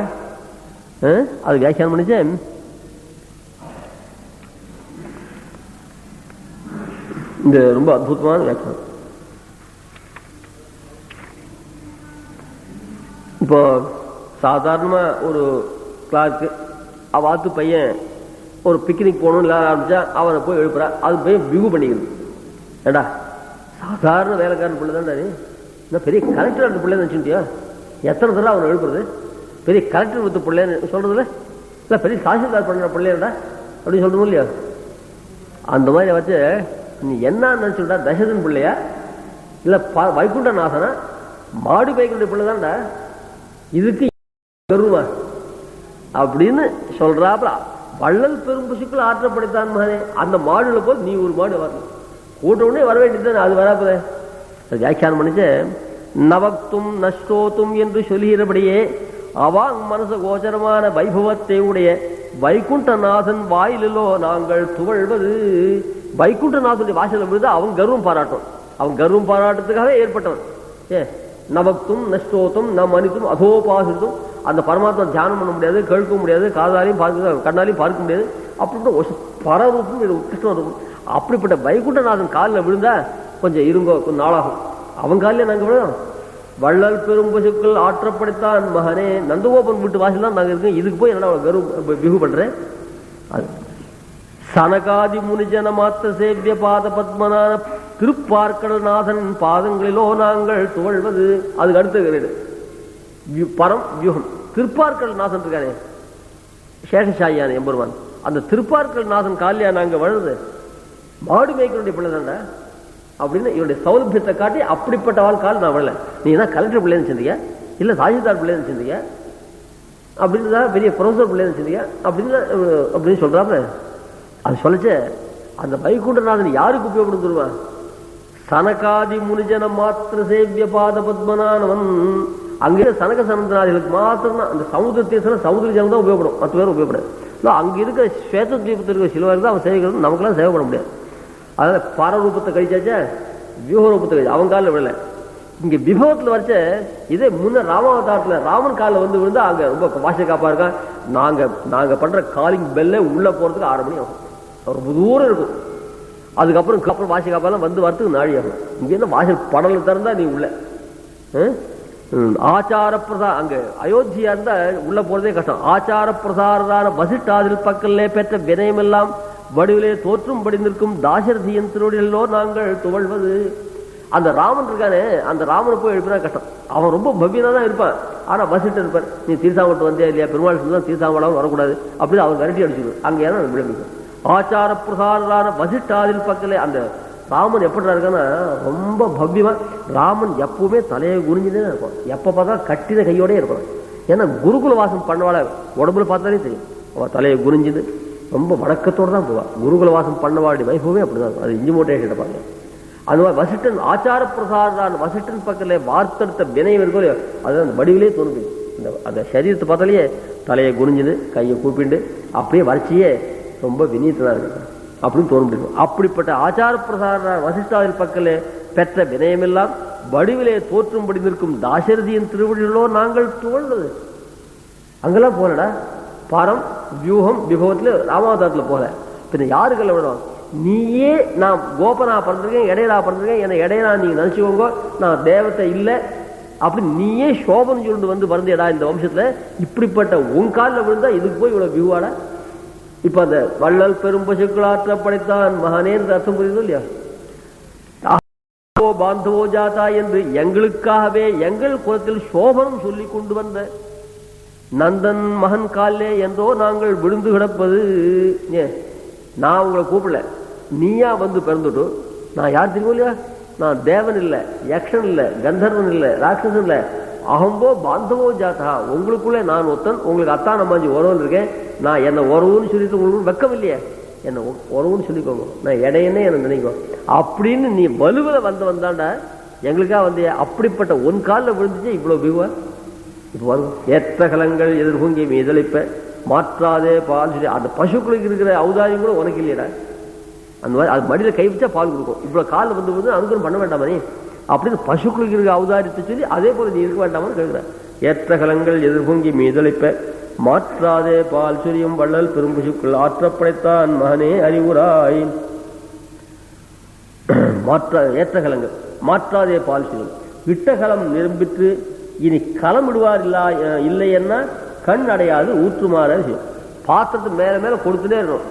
அது வியாக்கியானம் பண்ணிச்சேன். இந்த ரொம்ப அற்புதமான வியாக்கியானம். இப்போ சாதாரணமா ஒரு கிளார்க்கு அவாத்து பையன் ஒரு பிக்னிக் போகணும்னு ஆரம்பிச்சா அவனை போய் எழுப்புறா, அது போய் விகு பண்ணிக்கிறது. ஏண்டா சாதாரண வேலைக்காரன் பிள்ளை தான், பெரிய கலெக்டர் அந்த பிள்ளைன்னு வச்சுட்டியா, எத்தனை தடவை அவனை எழுப்புறது, பெரிய கலெக்டர் வித்து பிள்ளைன்னு சொல்றதுல இல்லை, பெரிய தாசில்தார் பண்ணுற பிள்ளையடா அப்படின்னு சொல்றோம் இல்லையா. அந்த மாதிரி வச்சு நீ என்ன நினைச்சுட்டா, தசரதன் பிள்ளையா இல்லை வைகுண்ட நாசனா, மாடு பைக்குடைய பிள்ளை தான்டா, இதுக்கு கருவா அப்படின்னு சொல்றாப்ல. வள்ளல் பெரும் பசுக்கள் ஆற்றப்படைத்தான் மகனே, அந்த மாடுல போய் நீ ஒரு மாடு வரணும், கூட்ட உடனே வர வேண்டியது, அது வராப்பத அது வியாக்கியானம் பண்ணிச்சு, நவக்தும் நஷ்டோத்தும் என்று சொல்லுகிறபடியே அவாங் மனச கோச்சரமான வைபவத்தை உடைய வைகுண்டநாதன் வாயிலோ நாங்கள் துவழ்வது. வைகுண்டநாதனுடைய வாசல விழுது அவன் கர்வம் பாராட்டும். அவன் கர்வம் பாராட்டத்துக்காக ஏற்பட்டவன். நவக்தும் நஷ்டோத்தும் நம் மனித்தும் அதோபாசித்தும் அந்த பரமாத்மா தியானம் பண்ண முடியாது, கேட்க முடியாது, காதாலையும் பார்க்க கண்ணாலையும் பார்க்க முடியாது. அப்படிப்பட்ட பரரூபம் இது உத்கிருஷ்டம் இருக்கும். அப்படிப்பட்ட வைகுண்டநாதன் காலில் விழுந்தா கொஞ்சம் இருங்கோ, கொஞ்சம் நாளாகும். அவன் காலில் நாங்கள் விழுந்தோம். வள்ளல் பெரும் பசுக்கள் ஆற்றப்படைத்தான் மகனே. நந்தகோபன் வீட்டு வாசல் தான் நாங்கள் இருக்கோம். இதுக்கு போய் என்ன கர்வம் பிகு பண்றேன். அது சனகாதி முனிஜன மாத்த சேவிய பாத பத்மனான திருப்பார்க்கடநாதன் பாதங்களிலோ நாங்கள் துவழ்வது. அதுக்கு அடுத்த பரம் வியூகம். திருப்பார்க்கடநாதன் இருக்கானே சேஷசாயியான எம்பெருமான், அந்த திருப்பார்க்கடநாதன் காலியா நாங்க வழுது. மாடு மேய்க்கனுடைய பிள்ளை தாண்டா அப்படின்னு இவருடைய சௌலபியத்தை காட்டி அப்படிப்பட்ட வாழ்க்கால் நான் வரல. நீ என்ன கலெக்டர் பிள்ளைன்னு செஞ்சீங்க, இல்ல தாசில்தார் பிள்ளைன்னு செஞ்சீங்க, அப்படின்னு பெரிய ப்ரொஃபசர் பிள்ளைன்னு செஞ்சீங்க அப்படின்னு சொல்றாங்க. அது சொல்லிச்சு அந்த வைகுண்டநாதன் யாருக்கு உபயோகப்படும் சொல்லுவான்? சனகாதி முனிஜன மாத்திர சேவிய பாத பத்மனானவன். அங்கே சனக சனந்தநாதிகளுக்கு மாத்திரம் தான் அந்த சமுதிர சமுதிர ஜனம் தான் உபயோகப்படும், மற்ற பேர் உபயோகப்படும். அங்க இருக்க ஸ்வேத தீபத்தில் இருக்க சிலுவாருக்கு தான் அவன் சேவைக்கிறது, நமக்கெல்லாம் சேவைப்பட முடியாது. அதனால பரரூபத்தை கழிச்சாச்சா, வியூக ரூபத்தை கழிச்சு அவன் காலில் விடல. இங்க விபவத்தில் வரைச்ச இதே முன்ன ராமாவதாரத்துல ராமன் காலில் வந்து விழுந்தா அங்க ரொம்ப வாச காப்பா இருக்கான். நாங்க பண்ற காலிங் பெல்ல உள்ள போறதுக்கு 6 மணி ஆகும், ரொம்ப தூரம் இருக்கும். அதுக்கப்புறம் வாசி காப்பாலாம் வந்து வரத்துக்கு நாழி ஆகும். இங்க என்ன வாசல் படல திறந்தா நீ உள்ள ஆச்சார பிரசா. அங்க அயோத்தியா இருந்தா உள்ள போறதே கஷ்டம். ஆச்சார பிரசாரதான வசிட்டாதில் பக்கல்லே பெற்ற வினயம் எல்லாம் வடிவிலே தோற்றும்படி நிற்கும் தாசரதியின் திருவடிகளோ நாங்கள் துவழ்வது. அந்த ராமன் இருக்கானே, அந்த ராமனை போய் எழுப்பினா கஷ்டம். அவன் ரொம்ப பவ்யனா தான் இருப்பான், ஆனா வசிட்டு இருப்பான். நீ தீர்த்தாமட்டு வந்தே இல்லையா, பெருமாள் தான் தீர்த்தாமலாம் வரக்கூடாது அப்படின்னு அவன் விரட்டி அடிச்சுடுவான். அங்கே ஏன்னா விளம்பிக்கும். ஆச்சார பிரசாரதான வசிட்டாதில் பக்கலே அந்த ராமன் எப்படி இருக்கான்னா ரொம்ப பவ்யமா. ராமன் எப்பவுமே தலையை குனிஞ்சுனே இருப்பான், எப்ப பார்த்தா கட்டின கையோட இருப்பான். ஏன்னா குருகுல வாசம் பண்ணவாள உடம்புல பார்த்தாலே தெரியும், அவன் தலையை குனிஞ்சுது ரொம்ப வடக்கத்தோடு தான் போவான். குருகுல வாசம் பண்ணவாடி வைபவமே அப்படிதான். அது இஞ்சி மூட்டையை கேட்டப்பாங்க. அது மாதிரி வசிட்டன் ஆச்சார பிரசாரதான வசிட்டன் பக்கத்துல வார்த்தெடுத்த வினயம் இருக்கோ அது அந்த வடிவிலே தோணுது. அந்த சரீரத்தை பார்த்தாலேயே தலையை குனிஞ்சுது, கையை கூப்பிண்டு அப்படியே வறட்சியே ரொம்ப வினீத்தனா இருக்கு அப்படின்னு தோண முடியும். அப்படிப்பட்ட ஆச்சார பிரசார வசிஷ்டாவின் பக்கலே பெற்ற வினயமெல்லாம் வடிவிலே தோற்றும்படி நிற்கும் தாசரதியின் திருவடிகளோ நாங்கள் துவழ்வது. அங்கெல்லாம் போலடா பாரம் வியூகம் விபவத்துல ராமாவதாரத்துல போல. பின்ன யாருக்கெல்லாம் விடும்? நீயே நான் கோபனா பிறந்திருக்கேன், இடையிலா பிறந்திருக்கேன், என்னை இடையிலா நீங்க நினைச்சுக்கோங்க, நான் தேவத்தை இல்லை அப்படி நீயே சோபன் சொல்லிட்டு வந்து பிறந்தேடா இந்த வம்சத்துல. இப்படிப்பட்ட உன் காலில் விழுந்தா இதுக்கு போய் இவ்வளவு வியூவாடா? இப்ப அந்த வள்ளல் பெரும் பசுக்களாற்ற படைத்தான் மகானேன்னு அர்த்தம் புரியுது இல்லையா? பாந்தவோ ஜாதா என்று எங்களுக்காகவே எங்கள் குலத்தில் சோபனம் சொல்லி கொண்டு வந்த நந்தன் மகன் காலே என்றோ நாங்கள் விழுந்து கிடப்பது. நான் உங்களை கூப்பிடல, நீயா வந்து பிறந்துட்டு. நான் யார் தெரியும் இல்லையா? நான் தேவன் இல்லை, யக்ஷன் இல்லை, கந்தர்வன் இல்லை, ராட்சசன் இல்லை. அகம்போ பாந்தவோ ஜாத்தா, உங்களுக்குள்ளே நான் ஒத்தன், உங்களுக்கு அத்தான் அம்மாஞ்சி உறவுன்னு இருக்கேன். நான் என்ன உறவுன்னு சொல்லிட்டு உங்களுக்கு வெக்கம் இல்லையே, என்ன உறவுன்னு சொல்லிக்கோங்க, நான் இடையனே என்ன நினைக்கும் அப்படின்னு நீ வலுவில் வந்தாண்டா எங்களுக்காக வந்திய. அப்படிப்பட்ட ஒன் காலில் விழுந்துச்சு இவ்வளோ விவா. இப்போ வரும் ஏற்ற கலங்கள் எதிர்கொங்கி மீதளிப்ப மாற்றாதே பால் சொல்லி அந்த பசுக்களுக்கு இருக்கிற ஔதாரியம் கூட உனக்கு இல்லையடா. அந்த மாதிரி அது மடியில் கை வச்சா பால் கொடுக்கும். இவ்வளோ காலில் வந்து அனுகிரகம் பண்ண வேண்டாமா நீ அப்படின்னு பசுக்களுக்கு இருக்கிற ஔதாரியத்தை சொல்லி அதே போல நீ இருக்க வேண்டாமான்னு கேட்குற. ஏற்ற கலங்கள் எதிர்கொங்கி மீதளிப்ப மாற்றாதே பால் சொரியும் வள்ளல் பெரும் பசுக்கள் ஆற்றப்படைத்தான் மகனே அறிவுராய். ஏற்ற கலங்கள் மாற்றாதே பால் சொரியும் விட்டகலம் நிரம்பிற்று இனி களம் விடுவார் இல்லை என்ன கண் அடையாது ஊற்றுமாறு செய்யும். பாத்திரத்தை மேல மேல கொடுத்துட்டே இருக்கணும்.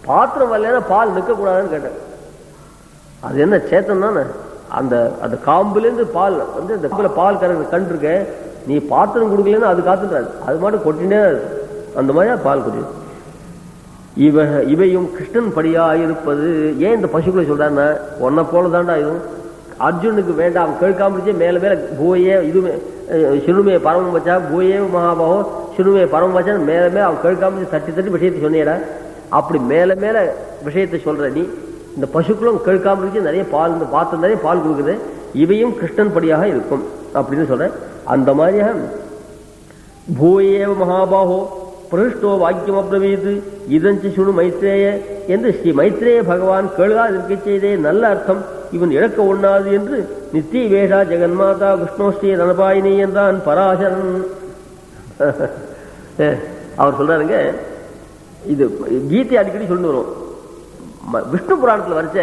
பாத்திரம் வரலன்னா பால் நிற்கக்கூடாதுன்னு கேட்டேன். அது என்ன சேத்தம் தானே? அந்த அந்த காம்புலேருந்து பால் வந்து இந்த பால் கறந்து கண்டு இருக்க, நீ பாத்திரம் கொடுக்கலன்னு அது காத்துட்டாது, அது மட்டும் கொட்டினே அந்த மாதிரியா பால் கொட்டிடும். இவையும் கிருஷ்ணன் படியா இருப்பது. ஏன் இந்த பசுக்களை சொல்றாருன்னா உன்னை போல தாண்டா இதுவும். அர்ஜுனுக்கு வேண்டாம் கேட்காம மேல மேல பூயே இதுவுமே சிறுமையை பரமம் வச்சா பூயே மகாபாவம் சிறுமையை பரமம் வச்சா மேல மேல அவன் கேட்காம தட்டி தட்டி விஷயத்தை சொன்னியடா. அப்படி மேல மேல விஷயத்தை சொல்ற நீ இந்த பசுக்களும் கேட்காம இருந்துச்சு நிறைய பால், இந்த பாத்திரம் நிறைய பால் கொடுக்குது. இவையும் கிருஷ்ணன் படியாக இருக்கும் அப்படின்னு சொல்றேன். அந்த மாதிரியாக பூயேவ மகாபாஹோ பிரகிருஷ்டோ வாக்கியம் அப்ரவீத் இதஞ்சு சுடு மைத்ரேய என்று ஸ்ரீ மைத்ரேய பகவான் கேள்காது இருக்க செய்தே நல்ல அர்த்தம் இவன் இழக்க ஒண்ணாது என்று நித்திய வேஷா ஜெகன்மாதா விஷ்ணோஸ்ரீ ரணபாயினி என்றான் பராசரன். அவர் சொல்றாருங்க, இது கீதை அடிக்கடி சொல்லி வரும். விஷ்ணு புராணத்தில் வரைச்ச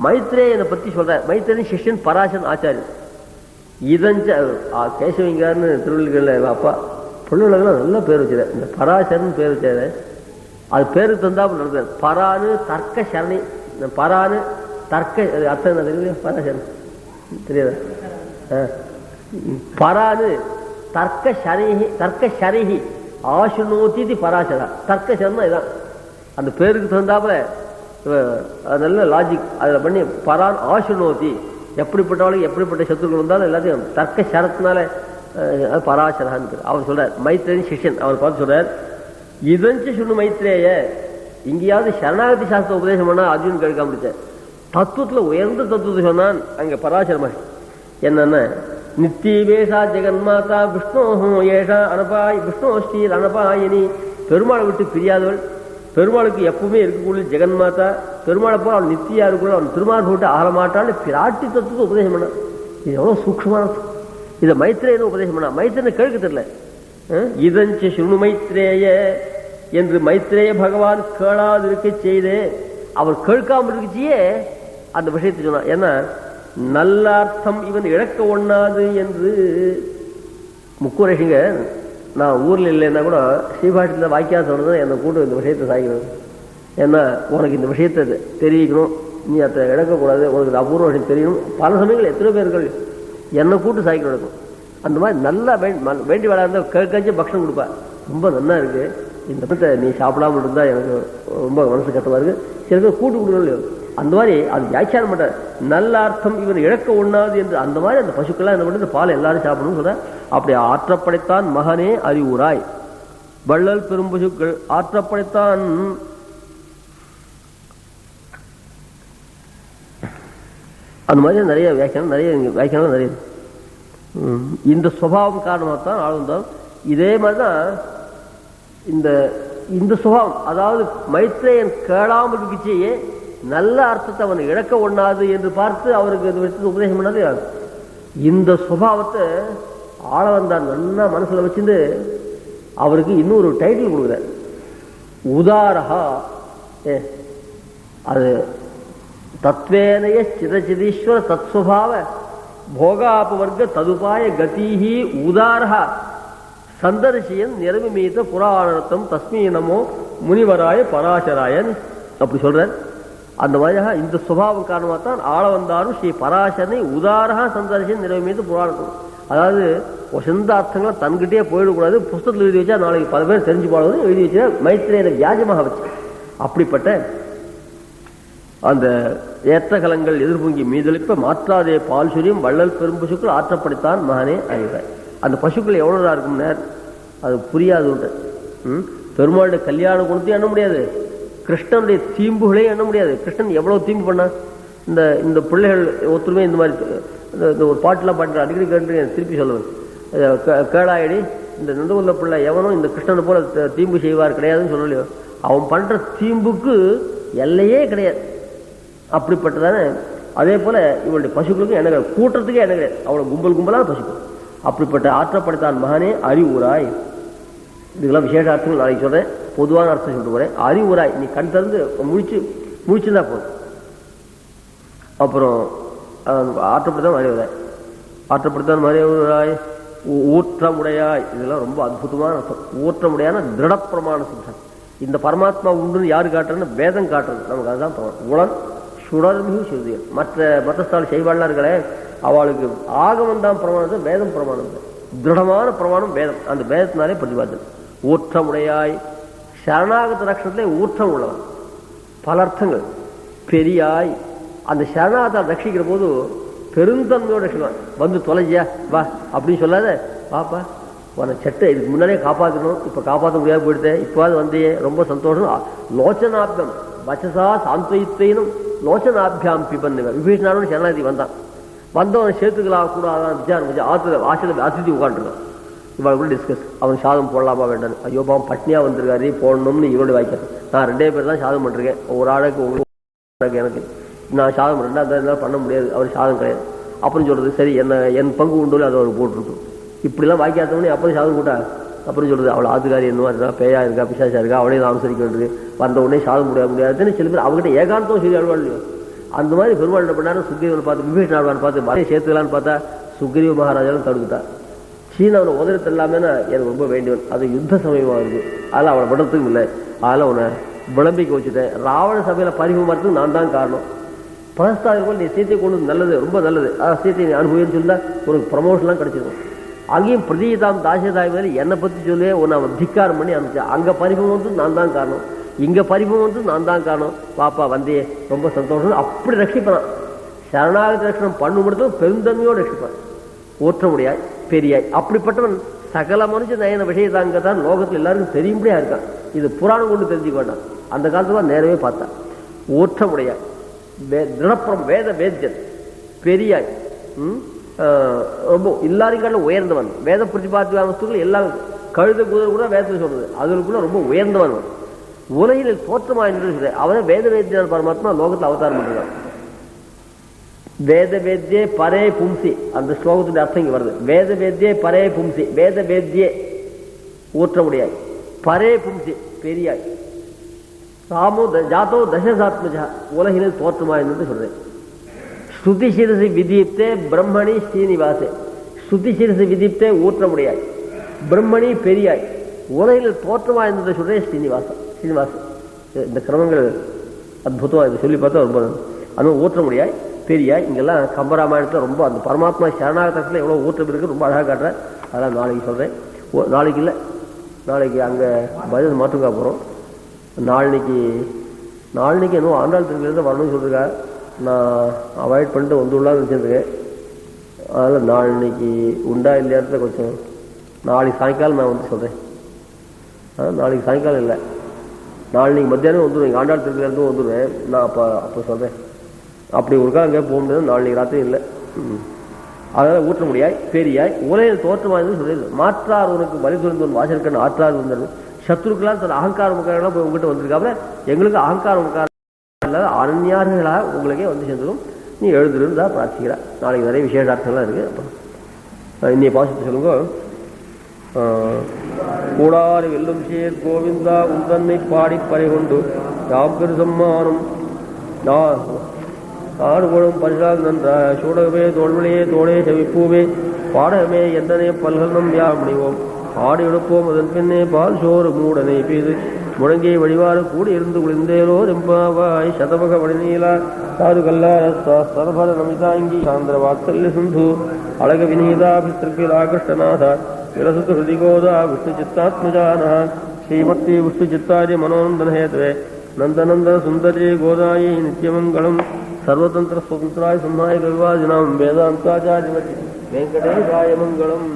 மைத்ரேயனை பற்றி சொல்ற. மைத்ரேயன் சிஷ்யன் பராசரன் ஆச்சாரியன். இதஞ்ச கேசவிங்கார்னு திருவள்ளுவர்கள் அப்பா பொண்ணுலகெல்லாம் நல்ல பேர் வச்சுத. இந்த பராசரன் பேர் வச்சாரு. அது பேருக்கு தந்தாப்பு நடந்தார். பரானு தர்க்க சரணி. பரானு தர்க்க அர்த்தம் என்ன தெரியுது? பராசரன் தெரியாதா? பரானு தர்க்க சரிஹி தர்க்க சரிஹி ஆசுனோதி பராசரா. தர்க்க சரணம் இதான் அந்த பேருக்கு தகுந்தாப்புல நல்ல லாஜிக் அதில் பண்ணி பரான் ஆசுனோதி. எப்படிப்பட்டவளுக்கு எப்படிப்பட்ட சத்துருக்கள் வந்தாலும் எல்லாத்தையும் தர்க்க சரத்தினால பராசரான்னு அவர் சொல்றார். மைத்ரேயன் சிஷ்யன் அவர் பார்த்து சொல்றார், இதஞ்சு சுண்ணு மைத்ரேய. இங்கேயாவது சரணாகதி சாஸ்திர உபதேசம் பண்ணா அர்ஜுன் கேட்க முடிச்ச தத்துவத்தில் உயர்ந்த தத்துவத்தை சொன்னான் அங்க பராசர மகன். என்னன்னா நித்தியவேஷா ஜெகன்மாதா விஷ்ணோ ஏஷா அனபாய் விஷ்ணோ ஸ்ரீ ரணபாயினி. பெருமாளை விட்டு பிரியாதவள், பெருமாளுக்கு எப்பவுமே இருக்கக்கூடிய ஜெகன்மாதா. பெருமாளை போல அவன் நித்தியா இருக்கணும், அவன் திருமால் போட்டு ஆகமாட்டான்னு பிராட்டி தத்துவத்தை உபதேசம் பண்ணான். இது எவ்வளவு சூக்ஷமான இதை மைத்ரேயன் உபதேசம் பண்ணா. மைத்ரேயனை கேட்க தெரியல. இதஞ்சு சுணு மைத்ரேய என்று மைத்ரேய பகவான் கேளாது இருக்க செய்தே. அவர் கேட்காமல் இருக்கச்சியே அந்த விஷயத்தை சொன்னான். ஏன்னா நல்ல அர்த்தம் இவன் இழக்க ஒண்ணாது என்று முக்குரேஷிங்க. நான் ஊர்ல இல்லைன்னா கூட ஸ்ரீபாட்டில் வாக்கியா சொன்னது என்னை கூட்டு இந்த விஷயத்தை சாய்க்கணும். ஏன்னா உனக்கு இந்த விஷயத்தை தெரிவிக்கணும், நீ அதை இழக்கக்கூடாது, உனக்கு அபூர்வ விஷயம் தெரியணும். பல சமயங்கள் எத்தனை பேர்கள் என்னை கூட்டு சாய்க்க நடக்கும். அந்த மாதிரி நல்லா வேண்டி வேலை இருந்தால் கேட்காச்சும் பக்ஷம் கொடுப்பா. ரொம்ப நல்லா இருக்கு இந்த பணத்தை நீ சாப்பிடாம இருந்தா எனக்கு ரொம்ப மனசு கஷ்டமா இருக்கு, சில பேர் கூட்டு கொடுக்கணும் இல்லையோ. அந்த மாதிரி அது வியாக்கியானம் பண்ற. நல்ல அர்த்தம் இவன் இழக்க ஒண்ணாது என்று அந்த மாதிரி அந்த பசுக்கெல்லாம் என்ன பண்ணி பால் எல்லாரும் சாப்பிடணும்னு சொல்ற. அப்படி ஆற்றப்படைத்தான் மகனே அறிவுராய். வள்ளல் பெரும் பசுக்கள் ஆற்றப்படைத்தான். அந்த மாதிரி நிறைய வியாக்கியானம் நிறைய. இந்த சுபாவம் காரணமாகத்தான் ஆழ்ந்தான். இதே மாதிரிதான் இந்த சுபாவம், அதாவது மைத்ரேயன் கேளாமல் இருக்கிச்சேயே நல்ல அர்த்தத்தை அவன் இழக்க ஒண்ணாது என்று பார்த்து அவருக்கு உபதேசம் பண்ணது. இந்த சுபாவத்தை ஆள வந்தான் நல்லா மனசுல வச்சிருந்து அவருக்கு இன்னொரு டைட்டில் கொடுக்குற. உதாரஹா. அது தத்வேனய சிதச்சிதீஸ்வர தத்ஸ்வபாவ போகாபவர்க்க ததுபாய கதிஹி உதாரஹா சந்தர்சியன் நிரமிமீத புராணத்தம் தஸ்மீ நமோ முனிவராய பராசராயன் அப்படி சொல்ற. அந்த மாதிரியாக இந்த சுபாவம் காரணமாக தான் ஆள வந்தாலும் ஸ்ரீ பராசரனை உதாரகா சந்தர்சியன் நிரமிமீத புராணத்தம். அதாவது சொந்த அர்த்தங்களை தன்கிட்டே போயிடக்கூடாது, புஸ்தகத்தில் எழுதி வச்சா நாளைக்கு பல பேர் தெரிஞ்சு போடுவது எழுதி வச்சா மைத்ரேயனை வியாஜமாக வச்சு அப்படிப்பட்ட அந்த ஏற்ற கலங்கள் எதிர்பொங்கி மீதளிப்ப மாற்றாதே பால் சுரியும் வள்ளல் பெரும் பசுக்கள் ஆற்றப்படுத்தான் மகனே அறிவாய். அந்த பசுக்கள் எவ்வளவுதான் இருக்கும் நேர் அது புரியாது உண்டு. பெருமாளுடைய கல்யாண குணத்தையும் எண்ண முடியாது, கிருஷ்ணனுடைய தீம்புகளையும் எண்ண முடியாது. கிருஷ்ணன் எவ்வளவு தீம்பு பண்ணா. இந்த பிள்ளைகள் ஒத்துருமே இந்த மாதிரி இந்த ஒரு பாட்டுலாம் பாட்டு அடிக்கடி கேட்டு திருப்பி சொல்லுவேன். கேளாயடி இந்த நெடுங்குள்ள பிள்ளை எவனும் இந்த கிருஷ்ணனை போல தீம்பு செய்வார் கிடையாதுன்னு சொல்லலையோ. அவன் பண்ற தீம்புக்கு எல்லையே கிடையாது. அப்படிப்பட்டதான அதே போல இவளுடைய பசுக்களுக்கும் என்ன கிடையாது, கூட்டத்துக்கே என்ன கிடையாது. அவளை கும்பலான பசுக்கள். அப்படிப்பட்ட ஆற்றப்படுத்தான் மகனே அறிவுராய். இதுக்கெல்லாம் விசேஷ அர்த்தங்கள் நாளைக்கு சொல்றேன், பொதுவான அர்த்தம் சொல்லிட்டு போறேன். அறிவுராய் நீ கண் திறந்து முழிச்சுதான் போதும். அப்புறம் ஆற்றப்படுத்தான் அறிவுராய். ஆற்றப்படுத்தான் அறிவுராய் ஊற்றமுடையாய். இதெல்லாம் ரொம்ப அற்புதமான அர்த்தம். ஊற்றமுடையான திருட பிரமாண சித்தம். இந்த பரமாத்மா உண்டுன்னு யாரு காட்டுறதுன்னு வேதம் காட்டுறது. நமக்கு அதுதான் உடன் சுடர்மிகு சிறுதியல். மற்ற ஸ்தான செய்வாள்லாம் இருக்கலே அவளுக்கு ஆகமம் தான் பிரமாணம், வேதம் பிரமாணம், திருடமான பிரமாணம் வேதம். அந்த வேதத்தினாலே பிரதிபாதம். ஊற்றமுடையாய் சரணாகத ரட்சணத்திலே ஊற்றம் உள்ளவன். பல அர்த்தங்கள். பெரியாய் அந்த சரணாகத்தை ரட்சிக்கிற போது பெருந்தன்மையோட ரட்சிக்கலாம். வந்து தொலைஞ்சியா வா அப்படின்னு சொல்லாத, பாப்பா உன செட்டை இதுக்கு முன்னாடியே காப்பாற்றணும், இப்ப காப்பாற்ற முடியாது போயிடுதே, இப்போது வந்தே ரொம்ப சந்தோஷம். லோச்சனாப்தம் வச்சசா சாந்தயித்தைனும் லோச்சனாபியாம் பிபன். விபீஷணாலும் சரணாகதி வந்தான். வந்தவன் சேர்த்துக்கலாம் கூடாதான் விசாரம் வச்சு ஆசிரியர் அதிர்ச்சி உட்காந்துருக்கான். இவள் கூட டிஸ்கஸ், அவன் சாதம் போடலாமா வேண்டாம். ஐயோ பாவம் பட்னியாக வந்திருக்காரு போடணும்னு இவரோட வாய்க்கிறது. நான் 2 பேர் தான் சாதம் பண்ணிருக்கேன், ஒரு ஆளுக்கு உங்களுக்கு எனக்கு, நான் சாதம் பண்ணுறேன், அந்த பண்ண முடியாது, அவர் சாதம் கிடையாது அப்படின்னு சொல்கிறது. சரி என் பங்கு உண்டு அதை அவர் போட்டுருக்கும். இப்படிலாம் வாய்க்காதவனே அப்புறம் சாதம் கூட்டா அப்புறம் சொல்கிறது அவள் ஆத்துக்காரி என்னவா இருக்கா, பேயா இருக்கா, பிசாசா இருக்கா, அவளையும் அனுசரிக்க வேண்டியது, வந்த உடனே சாதம் முடியாதுன்னு சில பேர் அவங்ககிட்ட ஏகாந்தம் சரி அழுவா இல்லையோ. அந்த மாதிரி பெருமாள் என்ன பண்ணாரு, சுக்ரீவனை பார்த்து விபீஷன் ஆழ்வான்னு பார்த்து வரையை சேர்த்துக்கலான்னு பார்த்தா சுக்ரீவ மகாராஜாலும் தடுத்துட்டா. சீன அவனை உதறத்து எல்லாமே எனக்கு ரொம்ப வேண்டியவன், அது யுத்த சமயமாக இருக்குது, அதில் அவனை விடத்துக்கும் இல்லை, அதில் அவனை விளம்பிக்க வச்சுட்டேன். ராவண சபையில் பரிவு மரத்துக்கு நான் தான் காரணம். பரஸ்தாதில் போல் நீ சீத்தை கொண்டு நல்லது, ரொம்ப நல்லது, சீத்தை நீ அனுபவின்னு சொன்னால் உனக்கு ப்ரமோஷன்லாம் கிடச்சிருக்கும். அங்கேயும் பிரதீதாம் தாசியதாய் மாதிரி என்னை பற்றி சொல்லி உன்னை அவன் திக்காரம் பண்ணி அனுப்பிச்சேன். அங்கே பரிபவம் வந்து நான் தான் காரணம், இங்கே பரிபவம் வந்து நான் தான் காரணம், பாப்பா வந்தே ரொம்ப சந்தோஷம். அப்படி ரட்சிப்பான். சரணாகதி ரட்சணம் பண்ணும் மட்டும் பெருந்தன்மையோடு ரட்சிப்பான். ஓற்ற முடியாய் பெரியாய் அப்படிப்பட்டவன் சகல மனுஷ நயன விஷயத்தாங்க தான் லோகத்தில் எல்லாருக்கும் தெரியும்படியா இருக்கான். இது புராணம் கொண்டு தெரிஞ்சுக்க வேண்டாம், அந்த காலத்துல நேரவே பார்த்தான். ஓற்ற முடியாய் திடப்புறம் வேத வேத்தியன் பெரியாய் ரொம்ப எல்லாருக்கும் உயர்ந்தவன். வேத பிரதிபாத்திய வஸ்துக்கள் எல்லாம் கழுத குதிரை கூட வேதத்தில் சொல்றது, அதுக்குள்ள ரொம்ப உயர்ந்தவன். உலகில் தோற்றமா என்று அவனை வேத வேத்தியன் பரமாத்மா லோகத்தில் அவதாரம் பண்ணிருக்கான். வேத வேத்தியே பரே பும்சி, அந்த ஸ்லோகத்துடைய அர்த்தம் இங்க வருது. வேத வேத்தியே பரே பும்சி, வேத வேத்தியே ஊற்ற முடியாய், பரே பும்சி பெரியாய், ராமோ ஜாத்தோ தசசாத்மஜா உலகில் தோற்றமா என்று சொல்றேன். ஸ்ருதி சிறுசி விதீப்தே பிரம்மணி ஸ்ரீனிவாசே, ஸ்ருதி சிறுசி விதீப்தே ஊற்ற முடியாய், பிரம்மணி பெரியாய், உலகில் தோற்றமா என்று சொல்றேன் ஸ்ரீனிவாசா. ஸ்ரீனிவாசன் இந்த கிரமங்கள் அற்புதமாக இதை சொல்லி பார்த்தா ரொம்ப அதுவும் ஊற்ற முடியாய் பெரியாய். இங்கெல்லாம் கம்பராமாயணத்தில் ரொம்ப அந்த பரமாத்மா சரணாகத்தில் எவ்வளோ ஊற்றம் இருக்குது ரொம்ப அழகாக காட்டுறேன். அதெல்லாம் நாளைக்கு சொல்கிறேன். நாளைக்கு இல்லை, நாளைக்கு அங்கே பஜன் மாற்றுக்கா போகிறோம். நாளைக்கு இன்னும் ஆண்டாள் திருவிழா வரணும்னு சொல்லியிருக்கா. நான் அவாய்ட் பண்ணிட்டு வந்துள்ளான்னு வச்சுருக்கேன். அதனால் நாளைக்கு உண்டா இல்லையான்றத கொஞ்சம் நாளைக்கு சாயங்காலம் நான் வந்து சொல்கிறேன். நாளைக்கு சாயங்காலம் இல்லை, நாளைக்கு மத்தியானம் வந்துடுவேன். ஆண்டாள் திருவிழா வந்துடுவேன். நான் அப்போ சொல்கிறேன். அப்படி ஒரு காலம் அங்கே போக முடியாது, நாளைக்கு ராத்திரி இல்லை. அதனால் ஊற்ற முடியாய் பெரியாய் உலகில் தோற்றமாக சொல்லிடுது. மாற்றார் உனக்கு வலி துறந்தவன் வாசலுக்கு ஆற்றார் வந்தது. சத்ருக்கெல்லாம் தன் அகங்கார முக்காரெல்லாம் போய் உங்ககிட்ட வந்திருக்காப்புல, எங்களுக்கு அகங்கார முக்கார இல்லாத அரண்யார்களாக உங்களுக்கே வந்து சேர்ந்துடும். நீ எழுதுருந்தா பிரார்த்திக்கிறா. நாளைக்கு நிறைய விசேஷார்த்தங்கள்லாம் இருக்குது. அப்புறம் இன்னைய பாசத்தை சொல்லுங்க. கூடாறு வெல்லும் சேர் கோவிந்தா உந்தன்னை பாடி பறை கொண்டு யாம் பெரு சம்மானம் ஆடுபடும் பரிசால் நன்றா சூடகமே தோல்விளையே தோளே செவிப்பூவே பாடகமே எந்தனே பல்கல்னம் யாமணிவோம் ஆடி எடுப்போம் அதன் பின்னே பால் சோறு மூடனை பெய்து முழங்கிய வழிவாறு கூடி இருந்து குளிர்ந்தேலோ ரெம்பாவாய் சதபக வடிநீலா சாது கல்லாரஸ்தா சரபர நமிதாங்கி சாந்திர வாத்சல்ய சிந்து அழக வினீதா பித்ருக்கிலா கிருஷ்ணநாதா விரசுத்து ஹிருதிகோதா விஷ்ணு சித்தாத்மஜானா ஸ்ரீமத்தி விஷ்ணு சித்தாரிய மனோநந்தன ஹேத்வே நந்தநந்தன சுந்தரி கோதாயை நித்யமங்கலம் सर्वतंत्र स्वतंत्राय सम्माय गविवादिनां वेदांताचार्य वेंकटेशाय मंगलम्.